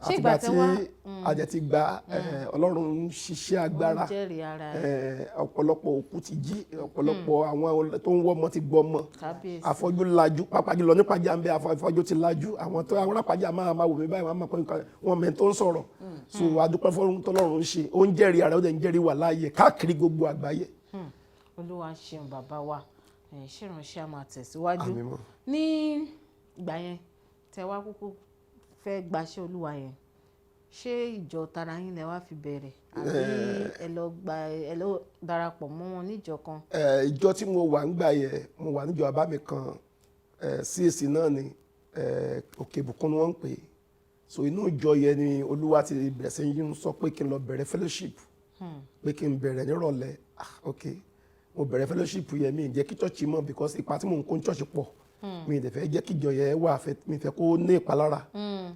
àtìgbà tí àjẹ ti gba Ọlọ́run ń ṣiṣẹ́ agbára ọ̀pọ̀lọpọ̀ òkú ti jí ọ̀pọ̀lọpọ̀ àwọn tó ń wọ́ ọmọ ti gbọ́ ọmọ afọ́jú lajú pàápàá jùlọ nípa jàǹbẹ afọ́jú ti lajú àwọn tó àwọn arápàjà máa wò mí báyìí wọ́n máa pẹ́ nǹkan wọn mẹ́ tó ń sọ̀rọ̀ so adúpẹ́ fọ́lọ́run tọ́lọ́run ń ṣe ó ń jẹ́rìí ara ó dẹ̀ ń jẹ́rìí wà láàyè káàkiri gbogbo àgbáyé. Olúwa ṣeun bàbá wa ṣèrànṣẹ́ a máa tẹ̀síwájú ní ìgbà yẹn tẹ wá kúkú fẹ́ gbaṣẹ́ Olúwa yẹn ṣé ìjọ tara yín lẹ wá fi bẹ̀rẹ̀ àbí ẹ lọ darapọ̀ mọ́ wọn níjọ kan. ìjọ tí mo wà ń gbà yẹn mo wà níjọ àbámi kan CAC náà ni Òkè Ìbùkún ni wọ́n ń pè é so inú ìjọ yẹn ni Olúwa ti bẹ̀rẹ̀ sí yín sọ pé kí n lọ bẹ̀rẹ̀ fellowship pé kí n bẹ̀rẹ̀ nírọ̀lẹ́ ok mo bẹ̀rẹ̀ fellowship yẹn mi jẹ́ kí church mọ̀ because ipa tí mò ń kó church pọ̀ mi dẹ̀ fẹ́ jẹ́ kí ìjọ yẹn wà mi fẹ́ kó ní ìpalára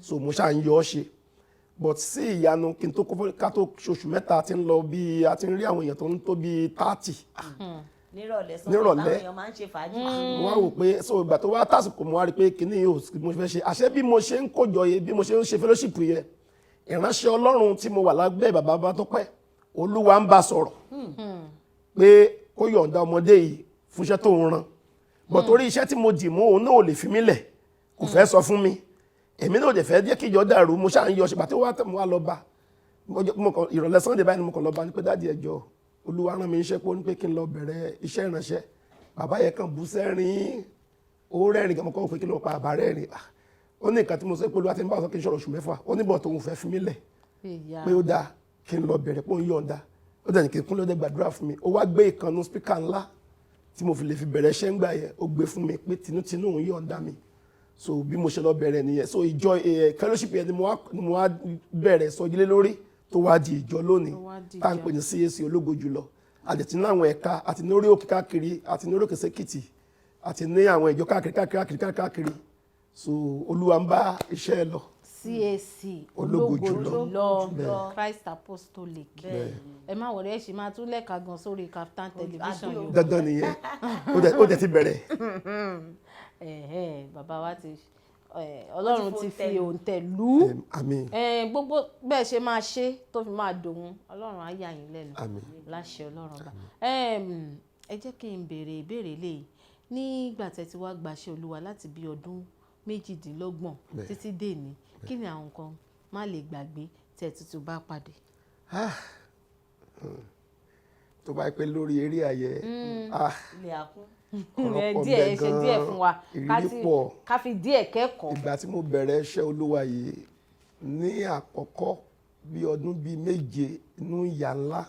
so mo ṣáà ń yọ ọ́ ṣe but sí ìyanu kí n tó ká tó oṣù mẹ́ta ti ń lọ bí a ti ń rí àwọn èèyàn tó ń tó bí 30 nírọ̀lẹ́ sọ́kàn nírọ̀lẹ́. táwọn èèyàn máa ń ṣe fàájì. mo wá wò pé so ìgbà tó wá tásìkò mo wá rí pé kíní yóò mo fẹ́ ṣe àṣẹ bí mo ṣe ń kójọ yẹ bí mo ṣe ń ṣe fellowship yẹ ìránṣẹ́ Ọlọ́run tí mo wà lábẹ́ bàbá bá tó pẹ́ Olúwa ń bá sọ̀rọ̀ pé kó yọ̀ǹda ọmọdé yìí fúnṣẹ́ tó ń ran bọ̀ torí iṣẹ́ tí mo dì mú òun náà ò lè fi mí lẹ̀ kò fẹ́ sọ fún mi èmi náà ò dẹ̀ fẹ́ jẹ́ kí ìjọ dàrú mo ṣáà ń yọ ṣùgbọ́n tí mo wá lọ bá ìrọ̀lẹ́ Sunday báyìí ni mo kàn lọ bá ní pé dáàdi ẹjọ́ Olúwa rán mi iṣẹ́ pé ó ní pé kí n lọ bẹ̀rẹ̀ iṣẹ́ ìránṣẹ́ bàbá yẹn kàn bú sẹ́rìn ó rẹ́rìn gan mo kọ́ pé kí ló pa àbá rẹ́rìn ó ní nǹkan tí mo sọ pé Olúwa ti ń bá sọ kí n ṣọ̀rọ̀ oṣù mẹ́fà ó ní bọ̀ tóun fẹ́ fi mí lẹ̀ pé ó dáa kí n lọ bẹ̀rẹ̀ pé ó ń yọ̀ǹda ó dẹ̀ ní kí n kún lóde gbàdúrà fún mi ó wá gbé ìkànnù spíkà ńlá tí mo fi lè fi bẹ̀rẹ̀ iṣẹ́ ńgbà yẹn ó gbé fún mi pé tinútinú òun yọ̀ǹda mi so bí mo ṣe lọ bẹ̀rẹ̀ nìyẹn so ìjọ fellowship yẹn ni mo wá bẹ̀rẹ̀ sọjílé lórí tó wá di ìjọ lónìí tá à ń pè ní CAC ológo jùlọ àdètí ní àwọn ẹ̀ka àti ní orí òkè káàkiri àti ní orí òkè sẹ́kìtì àti ní àwọn ìjọ káàkiri so Olúwa ń bá iṣẹ́ lọ. CAC ológo jùlọ Christ Apostolic ẹ má wọlé ẹ ṣì máa tún lẹ́ka gan sórí Kaftan television yìí. dandan nìyẹn ó dẹ̀ ti bẹ̀rẹ̀. bàbá wa ti Ọlọ́run ti fi òǹtẹ̀ lù àmín gbogbo bẹ́ẹ̀ ṣe máa ṣe tó fi máa dòun Ọlọ́run á yà yín lẹ́nu àmín láṣẹ Ọlọ́run bá ẹ jẹ́ kí n béèrè ìbéèrè lè nígbà tẹ́ ti wá gbàṣẹ Olúwa láti bí ọdún 28 títí dèní kí ni àwọn nǹkan má lè gbàgbé tẹ́ tuntun bá pàdé. tó bá pẹ́ lórí eré ayẹ ilé akún díẹ̀ ṣe díẹ̀ fún wa ká fi díẹ̀ kẹ́kọ̀ọ́. ìgbà tí mo bẹ̀rẹ̀ iṣẹ́ Olúwa yìí ní àkọ́kọ́ bí ọdún bíi 7 inú ìyà ńlá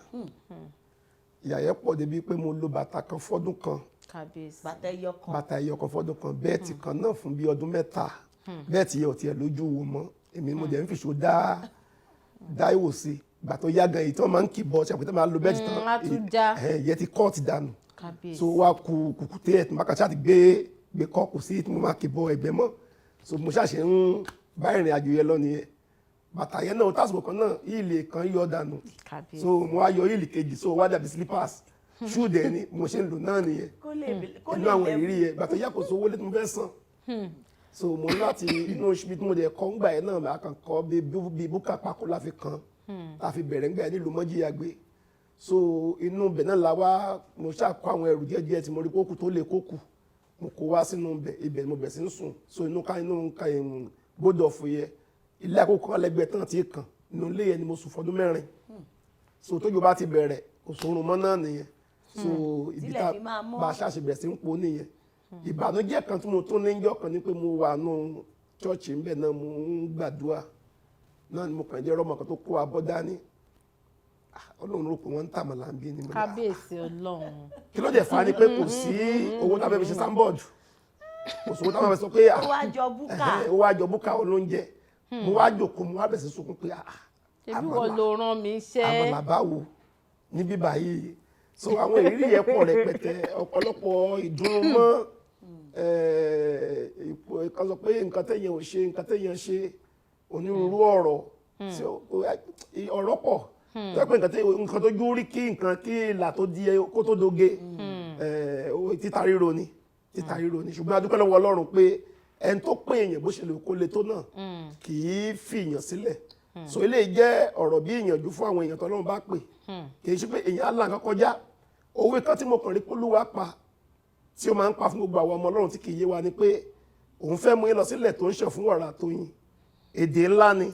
ìyà yẹn pọ̀ débi pé mo lo bàtà kan fọ́dún kan bàtà ẹyọ kan fọ́dún kan bẹ́ẹ̀tì kan náà fún bí ọdún 3 bẹ́ẹ̀tì yẹ ò tiẹ̀ lójú wo mọ́ èmi mo dẹ̀ ń fìṣó dá ìwò sí ìgbà tó yá gan èyí tí wọ́n máa ń kì bọ́ ṣe àpótí máa ń lo bẹ́ẹ̀tì tán ìyẹn ti kọ́ọ̀tì dànù so wá kùkùté ẹ̀ tó máa kàṣà ti gbé kọ́ọ̀kù sí tí mo máa kì bọ́ ẹ̀gbẹ́ mọ́ so mo ṣàṣẹ ń bá ìrìn àjò yẹn lọ nìyẹn bàtà yẹn náà tásìkò kan náà ìlì kan yọ dànù so mo wá yọ ìlì kejì so wá dàbí slippers ṣú dẹ̀ ni mo ṣe ń lò náà nìyẹn inú àwọn ìrírí yẹn bàtà yà kò so owó lé tí mo fẹ́ san so mo ní láti inú ibi tí mo dẹ̀ kọ́ ńgbà yẹn náà máa kàn kọ́ bí búkà pákó láfi kan láfi bẹ̀rẹ̀ ńgbà yẹn nílùú mọ́jíyàgbé so inú bẹ̀ náà la wá mo ṣàkó àwọn ẹrù díẹ̀díẹ̀ tí mo rí kókù tó lè kókù mo kó wá sínú ibẹ̀ mo bẹ̀ sí ń sùn so inú ká gbódò fún yẹ ilé àkókò alẹ́gbẹ̀ẹ́ tán ti kàn inú ilé yẹn ni mo sùn fọdún 4 so tójú bá ti bẹ̀rẹ̀ kò sórun mọ́ náà nìyẹn so ibi tá bá ṣàṣebẹ̀ sí ń po nìyẹn ìbànújẹ́ kan tí mo tún níjọ́ kan ní pé mo wà nù chọ́ọ̀chì ńbẹ̀ náà mo ń gbàdúrà náà ni mo kàn jẹ́ rọ́mọ kan tó kó abọ́ dání Ọlọ́run rò pé wọ́n ń tàmàlà ń bí ni mo ní kábíyèsí Ọlọ́run kí ló dẹ̀ fa ni pé kò sí owó tá a fẹ́ fi ṣe sáńbọ̀dù kò sí owó tá a fẹ́ sọ pé ó wá jọ búkà olóúnjẹ mo wá jòkó mo wá bẹ̀ sí sunkún pé ṣebí wọ́n ló rán mi iṣẹ́ àmàlà báwo ní bíbá yìí so àwọn ìrírí yẹn pọ̀ rẹpẹtẹ ọ̀pọ̀lọpọ̀ ìdùnnú mọ́ kan sọ pé nǹkan tẹ̀yàn ò ṣe nǹkan tẹ̀yàn ṣe onírúurú ọ̀rọ̀ ọ̀rọ̀ pọ̀ tó pé nǹkan tó jú rí kí nǹkan kí ìlà tó di kó tó doge títa ríro ni ṣùgbọ́n a dúpẹ́ lọ́wọ́ Ọlọ́run pé ẹni tó pé èèyàn bó ṣe lè kó le tó náà kì í fi èèyàn sílẹ̀ so eléyìí jẹ́ ọ̀rọ̀ bí ìyànjú fún àwọn èèyàn tọ́lọ́run bá pè kì í ṣe pé èèyàn Allah nǹkan kọjá òwe kan tí mo kàn rí pólúwa pa tí ó máa ń pa fún gbogbo àwọn ọmọ Ọlọ́run tí kì í yé wa ni pé òun fẹ́ mú yín lọ sílẹ̀ tó ń ṣàn fún wàrà tó yín èdè ńlá ni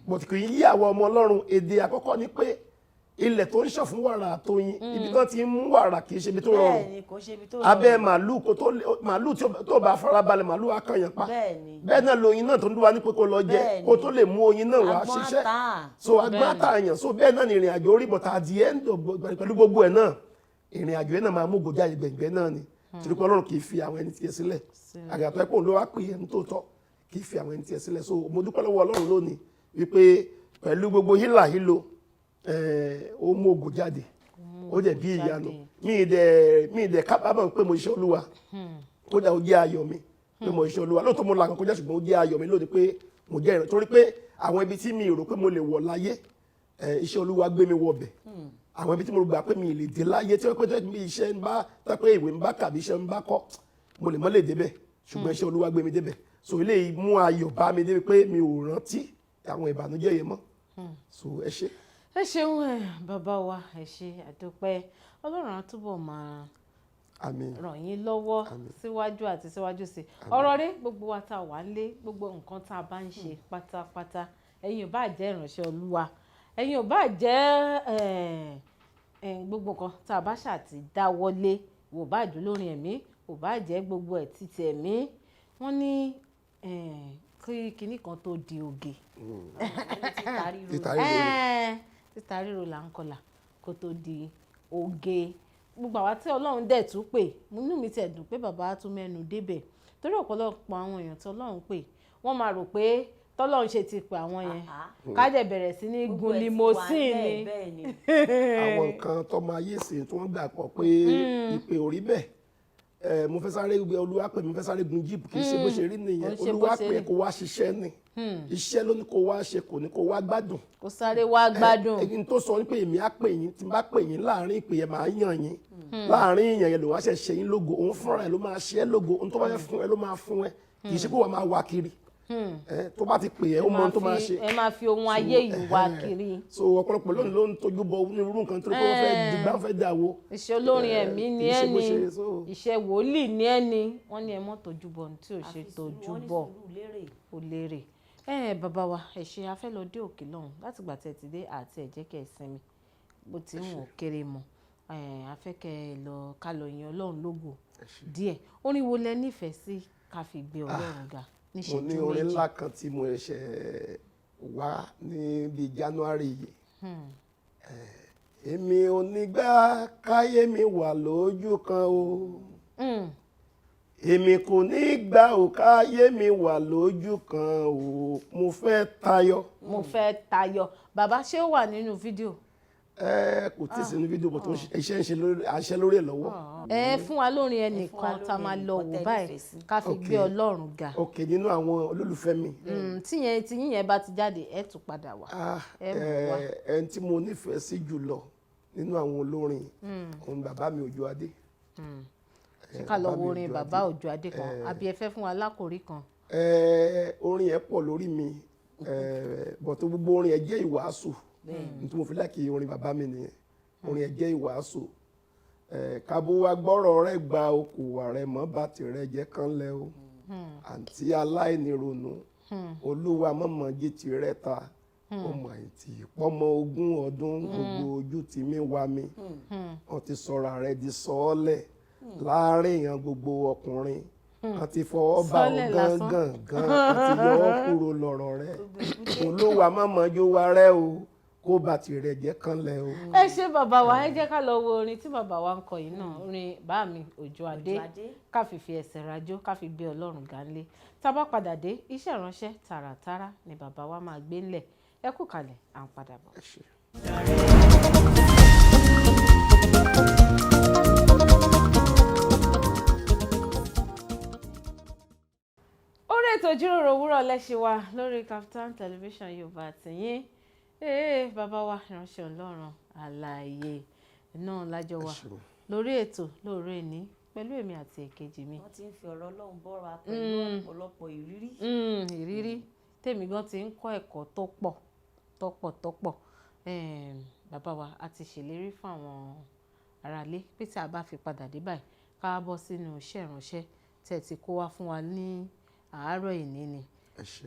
but kì í yí àwọn ọmọ Ọlọ́run èdè àkọ́kọ́ ni pé ilẹ̀ tó ń ṣàn fún wàrà tó yín ibi tó ti ń mú wàrà kì í ṣe ibi tó rọrùn abẹ́ màálù tó bá farabalẹ̀ màálù akànyàn pa bẹ́ẹ̀ náà lóyin náà tó ń dúwà ní pé kó lọ jẹ kó tó lè mú oyin náà wá ṣiṣẹ́ so agbáta àyàn so bẹ́ẹ̀ náà ni ìrìn àjò orí bọ̀tà at the end pẹ̀lú gbogbo ẹ̀ náà ìrìn àjò ẹ̀ náà máa mú gòjá ìgbẹ̀gbẹ̀ náà ni torí pé Ọlọ́run kì í fi àwọn ẹni tiẹ̀ sílẹ̀ àgàtọ̀ ẹ̀pọ̀ ló wá pè ẹni tó tọ́ kì í fi àwọn ẹni tiẹ̀ sílẹ̀ so mo dúpẹ́ lọ́wọ́ Ọlọ́run lónìí wípé pẹ̀lú gbogbo hílàhílo ó mú ògo jáde ó dẹ̀ bí ìyanu mi ì dẹ̀ kábàámọ̀ pé mo ṣiṣẹ́ Olúwa kódà ó jẹ́ ayọ̀ mi pé mo ṣiṣẹ́ Olúwa lóòótọ́ mo là kan kọjá ṣùgbọ́n ó jẹ́ ayọ̀ mi lónìí pé mo jẹ́ ìrìn torí pé àwọn ibi tí mi rò pé mo lè wọ̀ láyé iṣẹ́ Olúwa gbé mi wọbẹ̀ àwọn ibi tí mo gbà pé mi lè dé láyé tí wọ́n pẹ́ tó iṣẹ́ ń bá tọ́pẹ́ ìwé ń bá kàbí iṣẹ́ ń bá kọ́ mo lè mọ́ lè débẹ̀ ṣùgbọ́n iṣẹ́ Olúwa gbé mi débẹ̀ so eléyìí mú ayọ̀ bá mi débi pé mi ò rántí àwọn ìbànújẹ́ yẹn mọ́ so ẹ ṣé. ẹ ṣeun bàbá wa ẹ ṣé àdúpẹ́ Ọlọ́run á túbọ̀ máa ràn yín lọ́wọ́ síwájú àti síwájú sí ọ̀rọ̀ rí gbogbo wa tá a wà lé gbogbo nǹkan tá a bá ń ṣe pátápátá ẹ̀yin ò bá jẹ́ ìránṣẹ́ Olúwa ẹ̀yin ò bá jẹ́ gbogbo nǹkan tá a bá ṣàti dáwọ́lé wò bá jù lórí ẹ̀mí wò bá jẹ́ gbogbo ẹ̀ títí ẹ̀mí wọ́n ní kí kinní kan tó di oge títa ríro là ń kọlà kó tó di oge gbogbo àwa tí Ọlọ́run dẹ̀ tún pè inú mi tiẹ̀ dùn pé bàbá tún mẹ́nu débẹ̀ torí ọ̀pọ̀lọpọ̀ àwọn èèyàn tí Ọlọ́run pè wọ́n máa rò pé tọ́lọ́run ṣe ti pè àwọn yẹn kájẹ̀ bẹ̀rẹ̀ sí ní gun limousine ni. àwọn nǹkan tọmọ ayé sìn tí wọ́n gbà pọ̀ pé ìpè ò rí bẹ́ẹ̀ mo fẹ́ sáré gbé Olúwa pè mo fẹ́ sáré gun jíìpù kì í ṣe bó ṣe rí nìyẹn Olúwa pè kó wá ṣiṣẹ́ ni iṣẹ́ ló ní kó wá ṣe kò ní kó wá gbádùn. kó sáré wá gbádùn. ẹni tó sọ ní pé èmi á pè yín tí n bá pè yín láàrin ìpè yẹn máa yàn yín láàrin ìyàn yẹn ló wá ṣe ṣe yín lógo òun fúnra ẹ ló máa ṣe ẹ lógo ohun tó bá yẹ fún ẹ ló máa fún ẹ kì í ṣe kó wà máa wá kiri tó bá ti pè ẹ́ ó mọ ohun tó máa ṣe. ẹ máa fi ohun ayé yìí wá kiri. so ọ̀pọ̀lọpọ̀ lónìí ló ń tójú bọ onírúurú nǹkan tó ní kó wọ́n fẹ́ dìgbà fẹ́ dàwó. iṣẹ́ olórin ẹ̀mí ni ẹ́ ni iṣẹ́ wòlíì ni ẹ́ ni wọ́n ní ẹ mọ́ tójú bọ ní tí ò ṣe tójú bọ ó lérè. Bàbá wa ẹ ṣé a fẹ́ lọ dé òkè lọ́hùn láti gbà tẹ̀ ti dé àti ẹ̀jẹ̀ kẹ́ ẹ sinmi bó ti ń wọ̀n kéré mọ́ a fẹ́ kẹ́ ẹ lọ ká lọ yin Ọlọ́run lógo díẹ̀ orin wo lẹ nífẹ̀ẹ́ sí ká fi gbé Ọlọ́run ga. Mo ní orin ńlá kan tí mo ṣe wá ní bíi January yìí èmi ò ní gbà káyé mi wà lójú kan o èmi kò ní gbà ò káyé mi wà lójú kan o mo fẹ́ tayọ. mo fẹ́ tayọ bàbá ṣé ó wà nínú fídíò. Kò tí ì sínú fídíò bọ̀ tó iṣẹ́ ń ṣe lórí ẹ̀ lọ́wọ́. Fún wa lórin ẹnìkan tá a máa lọ wò báyìí ká fi gbé Ọlọ́run ga. ok nínú àwọn olólùfẹ́ mi. tí yín yẹn bá ti jáde ẹ tún padà wá. ẹni tí mo nífẹ̀ẹ́ sí jùlọ nínú àwọn olórin òun bàbá mi Òjó Adé. ṣé ká lọ wo orin bàbá Òjó Adé kan àbí ẹ fẹ́ fún wa lákòrí kan. orin ẹ̀ pọ̀ lórí mi bọ̀tọ̀ gbogbo orin ẹ̀ jẹ́ ìwàásù nítorí mo fi láàkì orin bàbá mi nìyẹn orin ẹ̀ jẹ́ ìwàásù kábó wa gbọ́rọ̀ rẹ̀ gba okòwà rẹ̀ mọ́ bá tirẹ̀ jẹ́ kán lẹ́ o àǹtí aláìnírònú olúwa mọ̀mọ́ jí tirẹ̀ ta ọmọ àìtì pọ́mọ 20 ọdún gbogbo ojú ti mí wá mi wọ́n ti sọ̀rọ̀ rẹ̀ di sọ́ọ́lẹ̀ láàrin èèyàn gbogbo ọkùnrin wọ́n ti fọwọ́ bá ọ gángan àti yọ ọ́ kúrò lọ́rọ̀ rẹ̀ olúwa mọ̀mọ́ jó wa rẹ̀ o kó bá tirẹ̀ jẹ́ kán lẹ́ o. ẹ ṣé bàbá wa ẹ jẹ́ ká lọ wo orin tí bàbá wa ń kọ yìí náà orin bá mi Òjó Adé ká fi ẹsẹ̀ rajó ká fi gbé Ọlọ́run ga ńlé tá a bá padà dé iṣẹ́ ìránṣẹ́ tààràtàrà ni bàbá wa máa gbé ńlẹ̀ ẹ kú kalẹ̀ à ń padà bọ̀. orí ètò ìjíròrò òwúrọ̀ lẹ́ṣẹ̀ wa lórí Kaftan television Yorùbá àtìyín bàbá wa ìránṣẹ́ Ọlọ́run àlàyé náà lájọ wa lórí ètò lóòrè ní pẹ̀lú èmi àti èkejì mi. wọ́n ti ń fi ọ̀rọ̀ Ọlọ́run bọ́ra pẹ̀lú ọ̀pọ̀lọpọ̀ ìrírí. ìrírí tèmi gan ti ń kọ́ ẹ̀kọ́ tó pọ̀ bàbá wa a ti ṣèlérí fún àwọn aráalé pé tí a bá fi padà dé báyìí ká bọ́ sínú iṣẹ́ ìránṣẹ́ tẹ̀ tí kó wá fún wa ní àárọ̀ ìní ni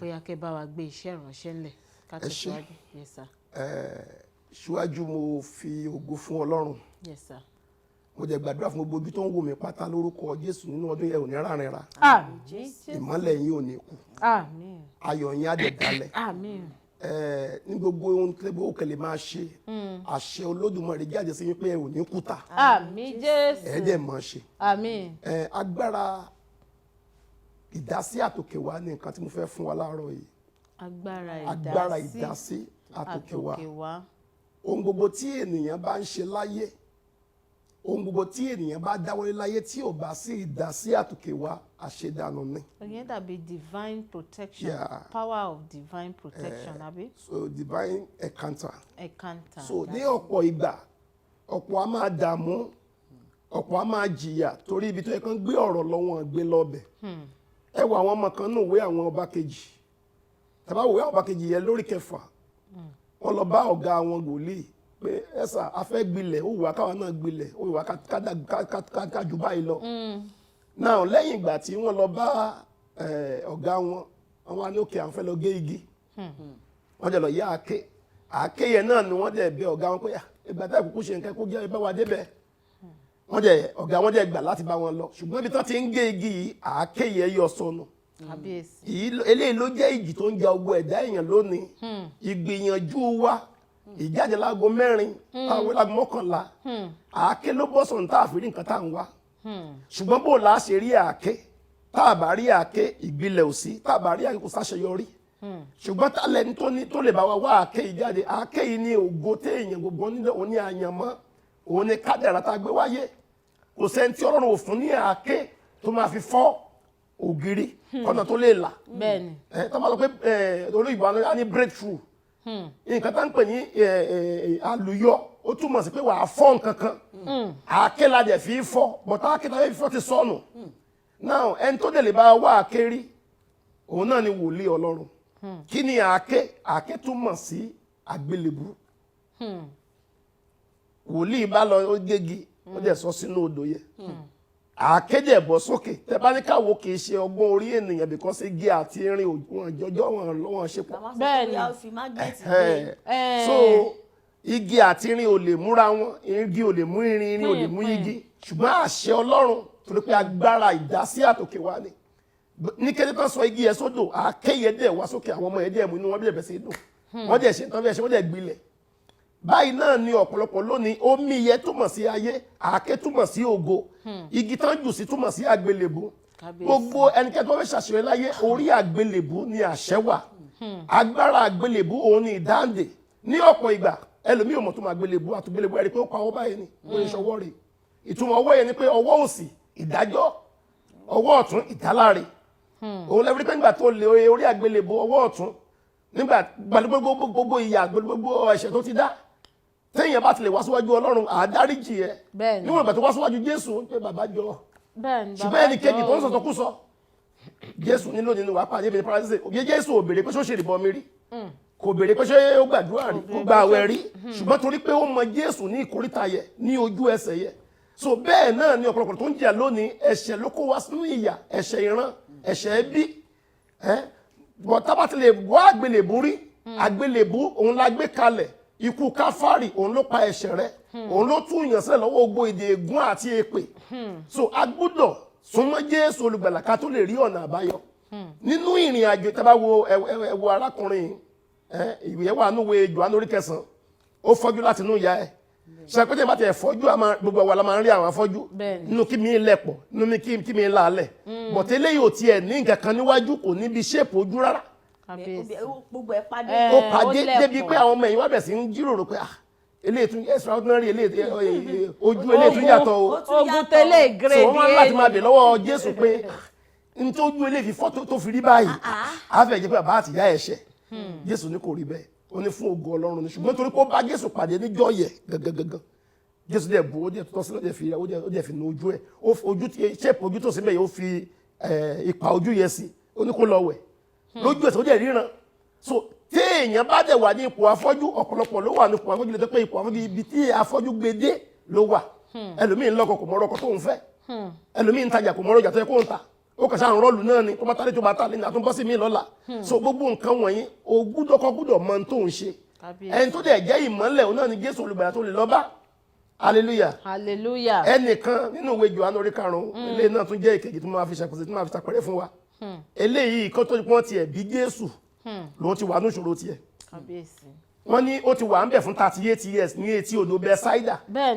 bóyá kẹ́ bá wa gbé iṣẹ́ ìránṣẹ́ ńlẹ̀ ká tó síwájú. Yes sir. Síwájú mo fi ògo fún Ọlọ́run. Yes sir. mo jẹ́ gbàdúrà fún gbogbo ojú tó ń wò mí pátá lórúkọ Jésù nínú ọdún yẹn ò ní rárìn ra. Àmín. ìmọ́lẹ̀ yín ò ní kú. Àmín. ayọ̀ yín á dẹ̀ dalẹ̀. Àmín. ní gbogbo ohun tí ó kẹlẹ̀ máa ṣe àṣẹ Olódùmarè jáde sí wípé ẹ ò ní kùtà. Àmín Jésù. ẹ dẹ̀ máa ṣe. Àmín. agbára ìdásí àtòkè wá ní nǹkan tí mo fẹ́ fún wa láàárọ̀ yìí. agbára ìdásí àtòkè wá. wá. ohun gbogbo tí ènìyàn bá ń ṣe láyé ohun gbogbo tí ènìyàn bá dáwọ́lé láyé tí ò bá sí ìdásí àtòkè wá àṣedànù ni. Again, that be divine protection. Power of divine protection, abi. So divine encounter. Encounter. So ní ọ̀pọ̀ ìgbà ọ̀pọ̀ á máa dààmú ọ̀pọ̀ á máa jìyà torí ibi tó yẹ kán gbé ọ̀rọ̀ lọ́wọ́n gbé lọ́bẹ̀ ẹ wo àwọn ọmọ kan náà wé àwọn ọba kejì tàbá wé àwọn ọba kejì yẹn lórí 6 wọ́n lọ bá ọ̀gá àwọn wòlíì pé ẹ̀sà afẹ́ gbilẹ̀ ó wà káwọn náà gbilẹ̀ ó wà kájú báyìí lọ náà lẹ́yìn ìgbà tí wọ́n lọ bá ọ̀gá wọn wá ní òkè àwọn fẹ́ lọ gé igi wọ́n jẹ́ lọ yá àáké yẹn náà ni wọ́n jẹ́ bẹ ọ̀gá wọn pé ìgbà tá ìkúkú ṣe nǹkan kó jẹ́ ibà wà débẹ̀ ọ̀gá wọn jẹ́ gbà láti bá wọn lọ ṣùgbọ́n ibi tán ti ń gé igi yìí àáké yẹn yọ sọnù eléyìí ló jẹ́ ìjì tó ń ja ogun ẹ̀dá èèyàn lónìí ìgbìyànjú wa ìjáde láago 4 táwọn láago 11 àáké ló bọ́ sọ̀nù tá a fi rí nǹkan tá à ń wá ṣùgbọ́n bó la ṣe rí àáké tá a bá rí àáké ìgbilẹ̀ ò sí tá a bá rí àáké kò sáṣeyọrí ṣùgbọ́n tálẹ́ni tó lè bá wa wá àáké yìí jáde àáké yìí ní ògo téèyàn gbogbo nílẹ̀ òun ní àyànmọ́ òun ní kádàrá tá a gbé wáyé kò sẹ́ni tí Ọlọ́run ò fún ní àáké tó máa fi fọ́ ògiri kọ́nà tó lè là tó máa sọ pé olóyìnbó á ní breakthrough nǹkan tá ń pè ní àlùyọ ó túmọ̀ sí pé wàá fọ́ nǹkan kan àáké la dẹ̀ fi fọ́ bọ̀tá àáké tàbí fífọ́ ti sọnù now ẹni tó dẹ̀ lè bá wá àáké rí òun náà ni wòlíì Ọlọ́run kí ni àáké túmọ̀ sí àgbélébùú wòlíì bá lọ ó gégi ó dẹ̀ sọ sínú odò yẹ àáké dẹ̀ bọ́ sókè tẹ bá ní káwo kì í ṣe ọgbọ́n orí ènìyàn because igi àti irin wọn jọjọ́ wọn ṣe pọ̀ so igi àti irin ò lè múra wọn igi ò lè mú irin ò lè mú igi ṣùgbọ́n àṣẹ Ọlọ́run torí pé agbára ìdásí àtòkè wá ni ní kété tán sọ igi yẹn sódò àáké yẹn dẹ̀ wá sókè àwọn ọmọ yẹn dẹ̀ mú inú wọn bẹ̀rẹ̀ sí dùn wọ́n dẹ̀ ṣe tán bẹ́ẹ̀ ṣe wọ́n dẹ̀ gbilẹ̀ báyìí náà ni ọ̀pọ̀lọpọ̀ lónìí omi yẹn túmọ̀ sí ayé àáké túmọ̀ sí ògo igi tán jù sí túmọ̀ sí àgbélébù gbogbo ẹnikẹ́ni tó fẹ́ ṣàṣeyọrí láyé orí àgbélébù ni àṣẹ wà agbára àgbélébù òun ni ìdáǹdè ní ọ̀pọ̀ ìgbà ẹlòmíì ò mọ̀ tó máa gbélébù àtúgbélébù ẹ̀rí pé ó pa ọwọ́ báyìí ni ó yẹ ṣọwọ́ rẹ̀ ìtumọ̀ ọwọ́ yẹn ni pé ọwọ́ òsì ìdájọ́ ọwọ́ ọ̀tún ìdáláre òun lẹ́fí pé nígbà tó lé orí àgbélébù ọwọ́ ọ̀tún nígbà gbogbo ìyà gbogbo ẹ̀ṣẹ̀ tó ti dá téèyàn bá ti lè wá síwájú Ọlọ́run àádáríjì ẹ níwọ̀n ìgbà tó wá síwájú Jésù pé bàbá jọ ṣùgbọ́n ẹnì kejì tó ń sọ̀tọ̀ kú sọ Jésù nílò nínú wàá pàdé ibi paradise òye Jésù ò béèrè pé ṣó ṣe ìrìbọn mi rí kò béèrè pé ṣé ó gbàdúrà rí kó gba àwẹ̀ rí ṣùgbọ́n torí pé ó mọ Jésù ní ìkóríta yẹ ní ojú ẹsẹ̀ yẹ so bẹ́ẹ̀ náà ni ọ̀pọ̀lọpọ̀ tó ń jìyà lónìí ẹ̀ṣẹ̀ ló kó wá sínú ìyà ẹ̀ṣẹ̀ ìran ẹ̀ṣẹ̀ ẹbí bọ̀ tábà ti lè wá àgbélébú rí àgbélébú òun la gbé kalẹ̀ ikú káfárì òun ló pa ẹ̀ṣẹ̀ rẹ̀ òun ló tú yàn sílẹ̀ lọ́wọ́ gbogbo èdè ègún àti èpè so a gbọ́dọ̀ súnmọ́ Jésù olùgbàlà ká tó lè rí ọ̀nà àbáyọ nínú ìrìn àjò tábà wo ẹwọ arákùnrin ìwé wà núwé Jòhánù orí 9 ó fọ́jú láti inú ìyá ẹ̀ ṣàpèjẹ bá ti ẹ̀ fọ́jú gbogbo wa la máa ń rí àwọn afọ́jú nínú kí mi lẹ̀pọ̀ nínú kí mi lálẹ̀ bọ̀tẹ́lẹ̀ yóò tiẹ̀ ní nǹkan kan níwájú kò níbi ṣéèpù ojú rárá gbogbo ẹ̀ pàdé ó pàdé débi pé àwọn ọmọ ẹ̀yìn wá bẹ̀ sí ń jíròrò pé eléyìí tún extraordinary ojú eléyìí tún yàtọ̀ o ogun tẹ́lẹ̀ grade so wọ́n láti máa bẹ̀ lọ́wọ́ Jésù pé n tó ojú eléyìí fi fọ́ tó fi rí báyìí á fẹ́ jẹ́ pé bàbá àtìyá ẹ̀ṣẹ̀ Jésù ní kò rí bẹ́ẹ̀ ó ní fún ògo Ọlọ́run ní ṣùgbọ́n torí pé ó bá Jésù pàdé níjọ́ yẹ gangan Jésù dẹ̀ bò ó dẹ̀ tọ́ sí lọ́dẹ̀ fi ó dẹ̀ fi nu ojú ẹ̀ ojú tí ṣẹ́pù ojú tó síbẹ̀ yìí ó fi ipa ojú yẹ sí ó ní kó lọ wẹ̀ lójú ẹ̀sẹ̀ ó dẹ̀ ríran so téèyàn bá dẹ̀ wà ní ipò afọ́jú ọ̀pọ̀lọpọ̀ ló wà ní ipò afọ́jú lè tẹ́ pé ipò afọ́jú ibi tí afọ́jú gbedé ló wà ẹlòmíín lọ́kọ kò mọ̀rọ̀ ọkọ tó ń fẹ́ ẹlòmíín ń tajà kò mọ̀rọ̀ ọjà tó yẹ kó ń ta ó kàn sáà ń rọ́ọ̀lù náà ni tó bá tálé tó bá tálé ní àtúnbọ́ sí mi lọ́la so gbogbo nǹkan wọ̀nyí o gbúdọ̀ mọ tó ń ṣe ẹni tó dẹ̀ jẹ́ ìmọ́lẹ̀ òun náà ni Jésù olùgbàlà tó lè lọ bá hallelujah hallelujah ẹnìkan nínú ìwé Jòhánù orí 5 eléyìí náà tún jẹ́ ìkejì tó máa fi ṣàkóso tó máa fi ṣàpẹrẹ fún wa eléyìí kó tó pọ́n tiẹ̀ bí Jésù ló ti wà ní ìṣòro tiẹ̀ wọ́n ní ó ti wà ń bẹ̀ fún 38 years ní etí odò Bẹ́sáídà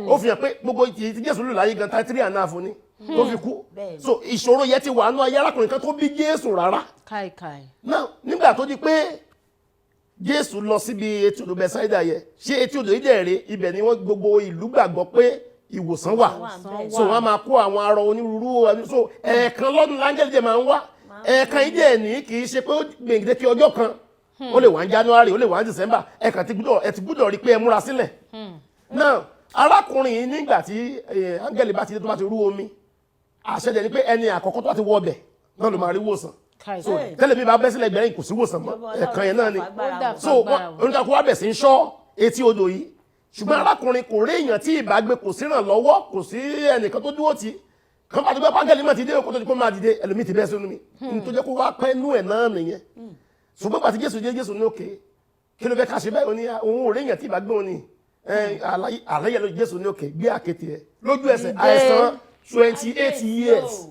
ó fi hàn pé gbogbo ti Jésù lò láyé gan 3.5 ni tó fi kú so ìṣòro yẹn ti wà nú ayé arákùnrin kan tó bí Jésù rárá náà nígbà tó di pé Jésù lọ síbi etí odò Bẹ́sáídà yẹ ṣé etí odò yìí dẹ̀ rè ibẹ̀ ni wọ́n gbogbo ìlú gbàgbọ́ pé ìwòsàn wà so wọ́n máa kó àwọn arọ onírúurú so ẹ̀ẹ̀kan lọ́dún láńgẹ́lì jẹ́ máa ń wá ẹ̀ẹ̀kan yìí dẹ̀ ní kì í ṣe pé ó gbèǹdéke ọjọ́ kan ó lè wá ní January ó lè wá ní December ẹ̀ẹ̀kan ti gbúdọ̀ rí pé ẹ múra sílẹ̀ náà arákùnrin yìí nígbà tí áńgẹ́lì bá ti dé tó bá ti rú omi àṣẹ dẹ̀ ni pé ẹni àkọ́kọ́ tó bá ti wọ ọbẹ̀ náà ló máa rí wòsàn so tẹ́lẹ̀ mi bá bẹ́ sílẹ̀ gbẹ̀rẹ̀ kò sí wòsàn mọ́ ẹ̀kan yẹn náà ni so oníkàkú wá bẹ̀ sí ń ṣọ́ etí odò yìí ṣùgbọ́n arákùnrin kò rí èèyàn tí ìbágbé kò sí ìrànlọ́wọ́ kò sí ẹnìkan tó dúró tì kan bá ti gbé pángẹ́lì mọ̀ ti dé kó tó di kó máa dìde ẹlòmíì ti bẹ́ sínú mi ní tó jẹ́ kó wá pẹ́ nú ẹ̀ náà nìyẹn ṣùgbọ́n pàtí Jésù ní òkè kí ló fẹ́ ká ṣe báyìí òun ò rí èèyàn tí ìbágbé òun ni àlàyé ló Jésù ní òkè gbé àkéte ẹ̀ lójú ẹsẹ̀ àìsàn 28 years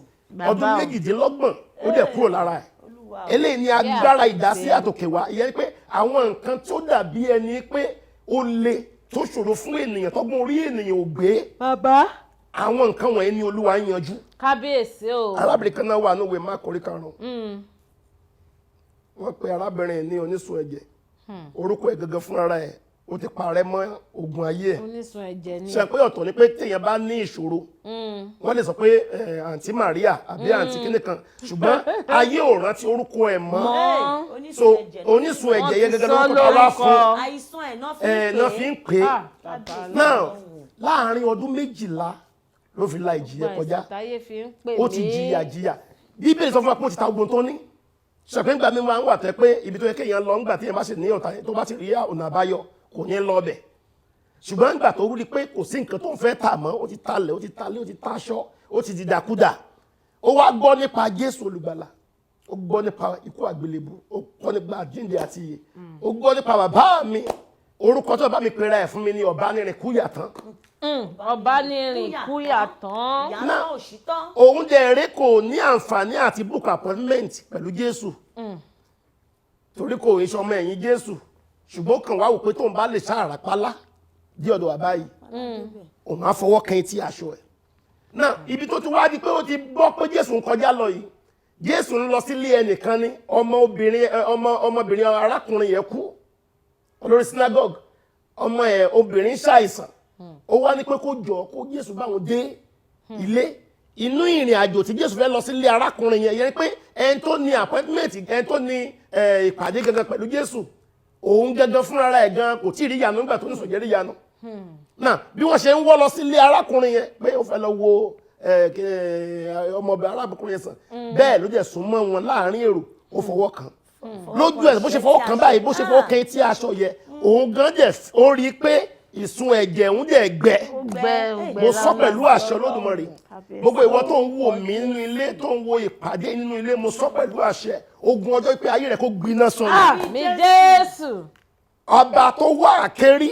ọdún méjìdínlọ́gbọ̀n ó dẹ̀ kúrò lára ẹ̀ eléyìí ni agbára ìdásí àtòkè wá ìyẹn pé àwọn nǹkan tó dàbí ẹni pé ó le tó ṣòro fún ènìyàn tọ́gbọ́n orí ènìyàn ò gbé bàbá àwọn nǹkan wọ̀nyí ni Olúwa ń yanjú. kábíyèsí o. arábìnrin kan náà wà ní òwe Máàkù orí 5 wọ́n pe arábìnrin ní onísun ẹ̀jẹ̀ orúkọ ẹ̀ gangan fúnra ẹ̀ ó ti parẹ́ mọ́ ogun ayé ẹ̀ onísun ẹ̀jẹ̀ ni. ṣe pé ọ̀tọ̀ ni pé téèyàn bá ní ìṣòro wọ́n lè sọ pé àǹtí Maria àbí àǹtí kíní kan ṣùgbọ́n ayé ò rántí orúkọ ẹ̀ mọ́ so onísun ẹ̀jẹ̀ yẹn gẹ́gẹ́ lórúkọ tó wá fún àìsàn ẹ̀ náà fi ń pè é náà láàárín ọdún 12 ló fi la ìjìyà kọjá ó ti jìyà Bíbélì sọ fún wa pé ó ti ta ogun tó ní ṣàpẹ́ ńgbà mi máa ń wà tẹ́ pé ibi tó yẹ kéèyàn lọ ńgbà tí èèyàn bá ṣe ní ọ̀tá tó bá ti rí ọ̀nà àbáyọ kò ní lọ bẹ̀ ṣùgbọ́n ńgbà tó rí pé kò sí nǹkan tó ń fẹ́ tà mọ́ ó ti talẹ̀ ó ti talé ó ti taṣọ ó ti dìdàkudà ó wá gbọ́ nípa Jésù olùgbàlà ó gbọ́ nípa ikú àgbélébù ó gbọ́ nípa àjíǹde àti ìyè ó gbọ́ nípa bàbá mi orúkọ tó bá mi pera ẹ̀ fún mi ní Ọ̀bánirin Kúyàtán Ọ̀bánirin Kúyàtán òun dẹ̀rẹ́ kò ní àǹfààní àti book appointment pẹ̀lú Jésù torí kò ń ṣọmọ ẹ̀yìn Jésù ṣùgbọ́n kàn wá wò pé tóun bá lè ṣàrà pálá dí ọ̀dọ̀ bàbá yìí òun á fọwọ́ kan etí aṣọ ẹ̀ náà ibi tó ti wá di pé ó ti gbọ́ pé Jésù ń kọjá lọ yìí Jésù ń lọ sílé ẹnìkan ní ọmọbìnrin arákùnrin yẹn kú olórí synagogue ọmọ ẹ̀ obìnrin ṣàìsàn ó wá ní pé kó jọ kó Jésù bá wọn dé ilé inú ìrìn àjò tí Jésù fẹ́ lọ sílé arákùnrin yẹn pé ẹni tó ní appointment ẹni tó ní ìpàdé gangan pẹ̀lú Jésù òun gangan fúnra ẹ̀ gan kò tí ì rí ìyanu nígbà tó ní sòjẹ́ rí ìyanu náà bí wọ́n ṣe ń wọ́ lọ sílé arákùnrin yẹn pé ó fẹ́ lọ wo ọmọbìnrin arákùnrin yẹn sàn bẹ́ẹ̀ ló jẹ́ sún mọ́ wọn láàrin èrò ó fọwọ́ kàn lójú ẹ̀ bó ṣe fọwọ́ kàn báyìí bó ṣe fọwọ́ kàn etí aṣọ yẹn òun gan jẹ́ ó rí i pé ìsun ẹ̀jẹ̀ ń dẹ̀ gbẹ mo sọ pẹ̀lú àṣẹ Olódùmarè gbogbo ìwọ tó ń wò mí nínú ilé tó ń wo ìpàdé nínú ilé mo sọ pẹ̀lú àṣẹ ogun ọjọ́ pé ayé rẹ̀ kó gbiná sọnù. Àmín Jésù. Ọba tó wá àkérí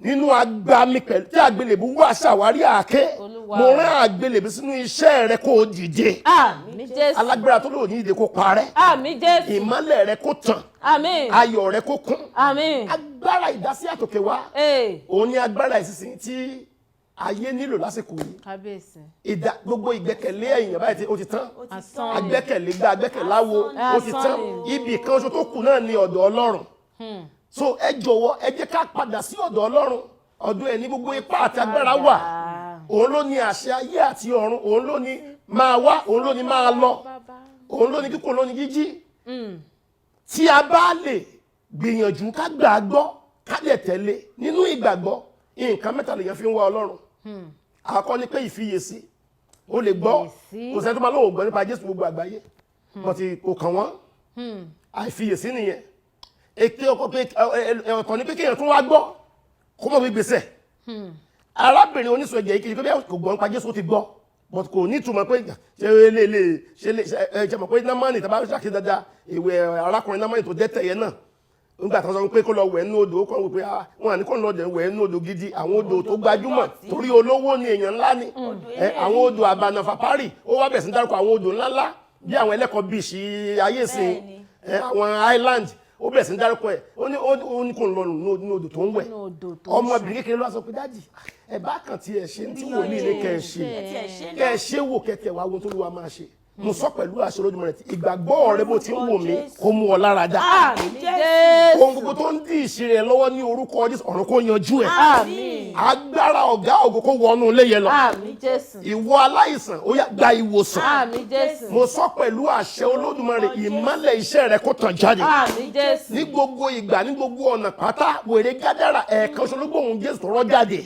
nínú agbami pẹ̀lú tí àgbélébù wá ṣàwárí àáké mo rán àgbélébù sínú iṣẹ́ rẹ kó o dìde. Àmín Jésù. Alágbára tó lò ní ìdè kó parẹ́. Àmín Jésù. Ìmọ́lẹ̀ rẹ kó tàn. Àmín. Ayọ̀ rẹ kó kún. Àmín. Agbára ìdásí àtòkè wá òun ni agbára ìsinsìnyí tí ayé nílò lásìkò yìí. Kábíyèsí. Gbogbo ìgbẹ́kẹ̀lé èèyàn báyìí ó ti tán agbẹ́kẹ̀lé gbá agbẹ́kẹ̀lé láwo ó ti tán ibì kan ṣo tó kù náà ni ọ̀dọ̀ Ọlọ́run so ẹ jọ̀wọ́ ẹ jẹ́ ká padà sí ọ̀dọ̀ Ọlọ́run ọ̀dọ̀ ẹ̀ ní gbogbo ipá àti agbára wà òun ló ní àṣẹ ayé àti ọ̀run òun ló ní máa wá òun ló ní máa lọ òun ló ní kíkó ló ní jíjí tí a bá lè gbìyànjú ká gbàgbọ́ ká lè tẹ̀lé nínú ìgbàgbọ́ nǹkan mẹ́ta lèèyàn fi ń wá Ọlọ́run àkọ́kọ́ ni pé ìfiyèsí o lè gbọ́ kò sẹ́ni tó máa lóun gbọ́ nípa Jésù gbogbo àgbáyé bọ́tí kò kàn wọ́n àìfiyèsí nìyẹn èké ọ̀tọ̀ ní pé kéèyàn tún wá gbọ́ kó mọ̀ bí gbèsè arábìnrin oníṣòwò ẹ̀jẹ̀ yìí kí kò gbọ́ nípa Jésù ó ti gbọ́ but kò ní ìtumọ̀ pé ṣe mọ̀ pé námánì tàbí ṣàkíyèsí dáadáa ìwé arákùnrin námánì tó dẹ́tẹ̀ yẹn náà nígbà tó sọ pé kó lọ wẹ̀ nínú odò ó kàn wípé wọn àní kó lọ wẹ̀ nínú odò gidi àwọn odò tó gbajúmọ̀ torí olówó ni èèyàn ńlá ni àwọn odò àbànàfàpárì ó wá bẹ̀ sí dárúkọ àwọn odò ńláńlá bí àwọn ẹlẹ́kọ̀ọ́ bíìsì ayé ìsìn àwọn island ó bẹ̀rẹ̀ sí ní dárúkọ ẹ̀ ó ní kò ń lọ nínú odò tó ń wẹ̀ ọmọbìnrin kékeré ló wá sọ pé dájì ẹ bá kàn tí ẹ ṣe tí wòlíì ní kẹ́ ẹ ṣe wò kẹ́kẹ́ wá ohun tó ló wá máa ṣe mo sọ pẹ̀lú àṣẹ Olódùmarè ìgbàgbọ́ rẹ bó ti ń wò mí kó mú ọ lára dá ohun gbogbo tó ń dí ìṣirẹ lọ́wọ́ ní orúkọ Jésù ọ̀run kó yanjú ẹ̀ agbára ọ̀gá ògo kó wọnú ilé yẹn lọ Jésù. ìwọ aláìsàn ó yá gba ìwòsàn. Àmín Jésù. mo sọ pẹ̀lú àṣẹ Olódùmarè ìmọ́lẹ̀ iṣẹ́ rẹ kó tàn jáde. Àmín Jésù. ní gbogbo ìgbà ní gbogbo ọ̀nà pátá wèrè gádàrà ẹ̀ẹ̀kan ṣológbòhùn Jésù tó rọ́ jáde.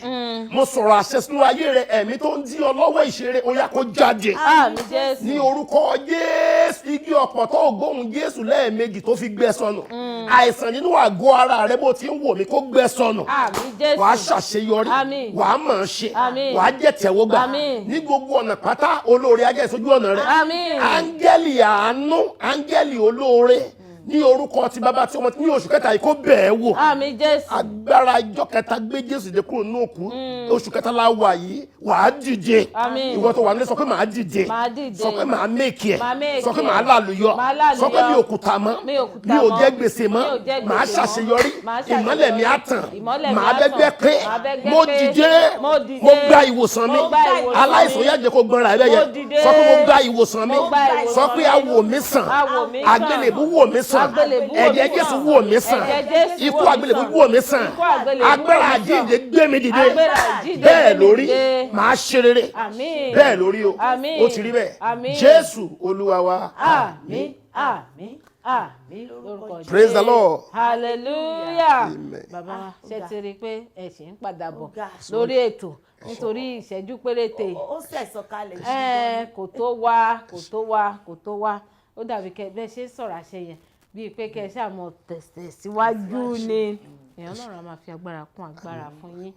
mo sọ̀rọ̀ àṣẹ sínú ayé rẹ ẹ̀mí tó ń dí ọ lọ́wọ́ ìṣeré ó yá kó jáde. Àmín Jésù. ní orúkọ Jésù igi ọ̀pọ̀ tó gbóhùn Jésù lẹ́ẹ̀mejì tó fi gbẹ sọnù. àìsàn nínú àgọ́ ara rẹ bó ti ń wò mí kó gbẹ sọnù. Àmín Jésù. wàá ṣàṣeyọrí. Àmín. wàá mọ̀ ọ́n ṣe. Àmín. wàá jẹ́ tẹ̀wọ́gbà. Àmín. ní gbogbo ọ̀nà pátá olóore ajẹ́ ìsojú ọ̀nà rẹ. Àmín. áńgẹ́lì àánú áńgẹ́lì olóore ní orúkọ ti bàbá tí ọmọ tí ní oṣù kẹta yìí kó bẹ̀ẹ́ wò. Àmín Jésù. agbára ìjọ kẹta gbé Jésù dé kúrò ní òkú oṣù kẹta la wà yìí wàá dìde. Àmín. ìwọ tó wà nílé sọ pé màá dìde. Màá dìde. sọ pé màá méèkì Màá make ẹ sọ pé ẹ̀. màá lálùyọ Màá lálùyọ. sọ pé mi ò kùtà mọ́ Mi ò kùtà mi ò mọ́. jẹ gbèsè Mi ò mọ́ jẹ gbèsè màá mọ́. ṣàṣeyọrí Màá ṣàṣeyọrí. ìmọ́lẹ̀ mi á tàn Ìmọ́lẹ̀ mi màá á tàn. bẹ́gbẹ́ pé Màá bẹ́gbẹ́ mo pé. dìde Mo dìde. mo gba ìwòsàn mi Mo gba ìwòsàn aláìsàn mi. yá jẹ́ kó gbọ́nra ẹ̀ bẹ́yẹ Mo dìde. sọ pé mo gba ìwòsàn mi Mo gba ìwòsàn sọ pé mi. awò mi sàn Awò mi sàn. àgbélébù wò mí sàn Àgbélébù wò mí ẹ̀jẹ̀ sàn. Jésù wò mí sàn Ẹ̀jẹ̀ Jésù ikú wò mí àgbélébù sàn. wò mí sàn Ikú àgbélébù agbára wò mí sàn. àjíǹde gbé mi dìde Agbára àjíǹde bẹ́ẹ̀ gbé mi lórí dìde. màá ṣe rere Àmín. bẹ́ẹ̀ lórí o Àmín. ó ti rí bẹ́ẹ̀ Àmín. Jésù Olúwa wa. Àmín. Àmín. Àmín. Lórúkọ Jésù. Praise the Lord. Hallelujah. Amen. Bàbá wa ṣe ti rí i pé ẹ ṣì ń padà bọ̀ Ó ga. lórí ètò nítorí ìṣẹ́jú péréte. ó sẹ̀sọ̀ kalẹ̀ Kò tó wá kò tó wá kò tó wá ó dàbí kẹ bẹ́ẹ̀ ṣe sọ̀rọ̀ àṣẹ yẹn bíi pé kẹ ṣáà mọ tẹ̀síwájú ni èèyàn Ọlọ́run á máa fi agbára kún agbára fún yín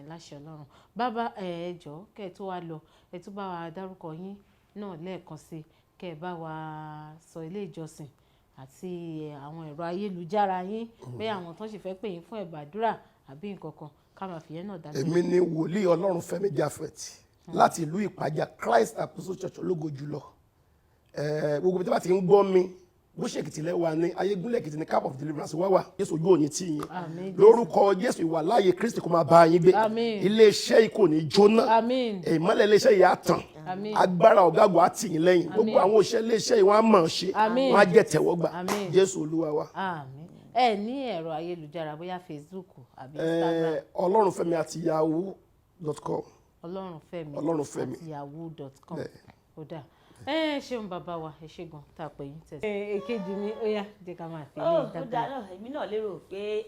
láṣẹ Ọlọ́run. Bàbá ẹ jọ̀ọ́ kẹ́ ẹ tó wá lọ ẹ tún bá wa dárúkọ yín náà lẹ́ẹ̀kan sí kẹ́ ẹ bá wa sọ ilé ìjọsìn àti àwọn ẹ̀rọ ayélujára yín bẹ́ẹ̀ àwọn tó sì fẹ́ pè yín fún ẹ̀bàdúrà àbí nǹkan kan ká máa fi yẹn náà dájú. èmi ni wòlíì Olorunfemi Japhet láti ìlú Ìpàjà Christ Apostolic Church ológo jùlọ gbogbo bí tí wọ́n ti ń gbọ́ mi bó ṣe Èkìtì lẹ́wà ní Ayégúnlẹ̀ Èkìtì ní Camp of Deliverance wá Jésù ojú òní tí yín lórúkọ Jésù ìwà láàyè Kristi kó máa bá yín gbé iléeṣẹ́ ikò ní jóná ìmọ́lẹ̀ iléeṣẹ́ yìí á tàn agbára ọ̀gágun á tì yín lẹ́yìn gbogbo àwọn òṣìṣẹ́ iléeṣẹ́ yìí wọ́n á mọ̀ ṣe wọ́n á jẹ́ tẹ̀wọ́gbà Jésù Olúwa wa. Ẹ ní ẹ̀rọ ayélujára bóyá Facebook àbí Instagram. Olorunfemi àti yahoo.com. Olorunfemi àti yahoo.com. Ó dáa. Ṣeun bàbá wa ẹ ṣé gan tá a pè yín tẹ̀sí. Èkejì mi ó yá jẹ́ ká máa fi ilé ìdágbà. ó dáa náà èmi náà lérò pé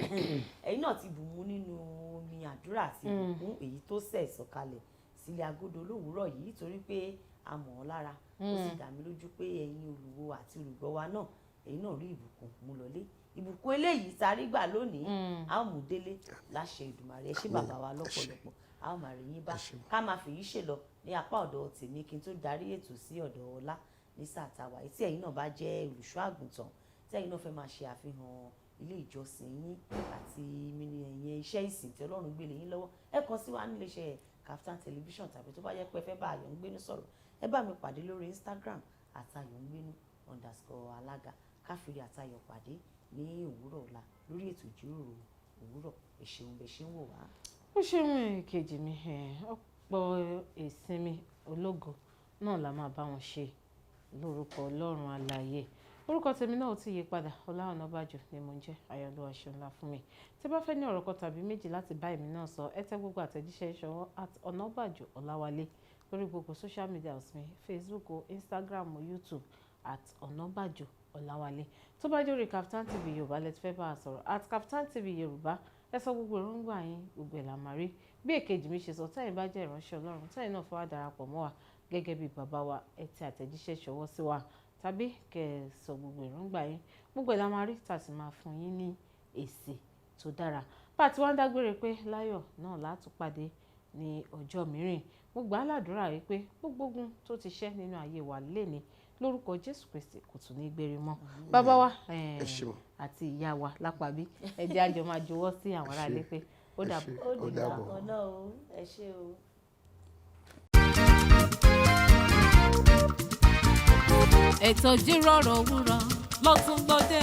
ẹ̀yin náà ti bù mú nínú omi àdúrà àti ìbùkún èyí tó sẹ̀ sọ̀kalẹ̀ sílé agodo lówùúrọ̀ yìí torí pé a mọ̀ ọ́ lára ó sì dá mi lójú pé ẹ̀yin olùwò àti olùgbọ́ wa náà ẹ̀yin náà rí ìbùkún mú lọlé ìbùkún eléyìí tarí gbà lónìí a ó mú délé láṣẹ Èdùmàrè ẹ ṣé bàbá wa lọ́pọ̀lọpọ̀ a ó máa rí yín bá ká máa fèyí ṣèlọ ní apá ọ̀dọ̀ tèmi kí n tó darí ètò sí ọ̀dọ̀ Ọlá ní sàtàwà tí ẹ̀yin náà bá jẹ́ olùṣọ́ àgùntàn tí ẹ̀yin náà fẹ́ máa ṣe àfihàn ilé ìjọsìn yín àti ìyẹn iṣẹ́ ìsìn tí Ọlọ́run gbé lé yín lọ́wọ́ ẹ kàn sí wa nílé iṣẹ́ Kaftan television tàbí tó bá yẹ pé ẹ fẹ́ bá Ayọ̀ngbénu sọ̀rọ̀ ẹ bá mi pàdé lórí Instagram @ayọ̀ngbénu_alága káfíìrì àtayọ̀ pàdé ní òwúrọ̀ ọ̀la lórí ètò ìjíròrò òwúrọ̀ ẹ ṣeun bẹ ṣe ń wò wá. Ó ṣeun èkejì mi ọ̀pọ̀ ìsinmi ológo náà la máa bá wọn ṣe lórúkọ Ọlọ́run alààyè orúkọ tèmi náà ò tí yí padà Ola Onabajo ni mo ń jẹ́ ayọ̀lúwa ṣeunlá fún mi tí bá fẹ́ ní ọ̀rọ̀ kan tàbí méjì láti bá èmi náà sọ ẹ tẹ gbogbo àtẹ̀jíṣẹ́ ìṣọwọ́ @onabajo ọláwálé lórí gbogbo social media mi Facebook Instagram YouTube @onabajo ọláwálé tó bá jẹ́ orí Kaftan TV Yorùbá lẹ́tí fẹ́ bá a sọ̀rọ̀ @Kaftan TV Yorùbá ẹ sọ gbogbo èròǹgbà yín gbogbo ẹ̀ la máa rí bí èkejì mi ṣe sọ tẹ́yìn bá jẹ́ ìránṣẹ́ Ọlọ́run tẹ́yìn náà fẹ́ wá darapọ̀ mọ́ wa gẹ́gẹ́ bí bàbá wa ẹ tẹ àtẹ̀jíṣẹ́ ṣọwọ́ sí wa tàbí kẹ́ ẹ sọ gbogbo èròǹgbà yín gbogbo ẹ̀ la máa rí tàbí máa fún yín ní èsì tó dára bá a ti wá ń dágbére pé láyọ̀ náà látúpàdé ní ọjọ́ mìíràn mo gbà á ládùúrà wípé gbogbo ogun tó ti ṣẹ́ nínú ayé wa léni lórúkọ Jésù Kristi kò tún ní gbére mọ́ bàbá wa àti ìyá wa lápàbí ẹ jẹ́ àjọ máa jọ̀wọ́ sí àwọn aráalé pé ó dàbọ̀. ó dìgbà kan náà o ẹ ṣé o. ètò ìjíròrò òwúrọ̀ ló tún gbòde.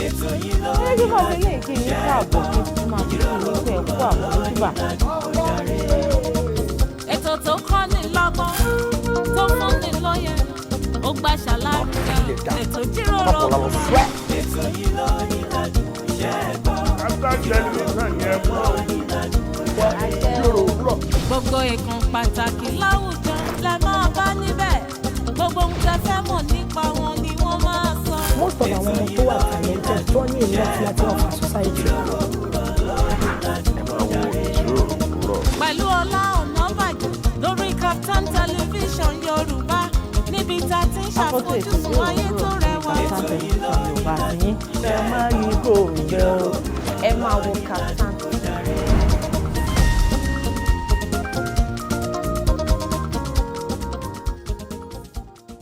ètò yìí ló ẹ jẹ́ ká fi ilé ìkíni káàbọ̀ kí n máa fi ìlú ẹ̀ kú àwọn ojúbà. ètò tó kọ́ ni lọ́gbọ́n tó fún ni lóye ó gbà ṣàlàyé ètò ìjíròrò òwúrọ̀. ètò yìí ló ní lájú iṣẹ́ ẹ̀kọ́. Kaftan television yẹn fún ọ. àṣẹ Ìjíròrò òwúrọ̀. gbogbo ìkan pàtàkì láwùjọ lẹ máa bá níbẹ̀ gbogbo ohun tẹ́ fẹ́ mọ̀ nípa wọn ni wọ́n máa sọ. Most of àwọn ọmọ tó wà talented tó ní ìlú àti láti ọ̀fà society. pẹ̀lú Ọlá Onabajo lórí Startimes Television Yorùbá níbi tá a ti ń ṣàfojúsùn ayé tó rẹwà. Ẹ máa yí kò ń bẹ́ ọ. ẹ máa wo Startimes.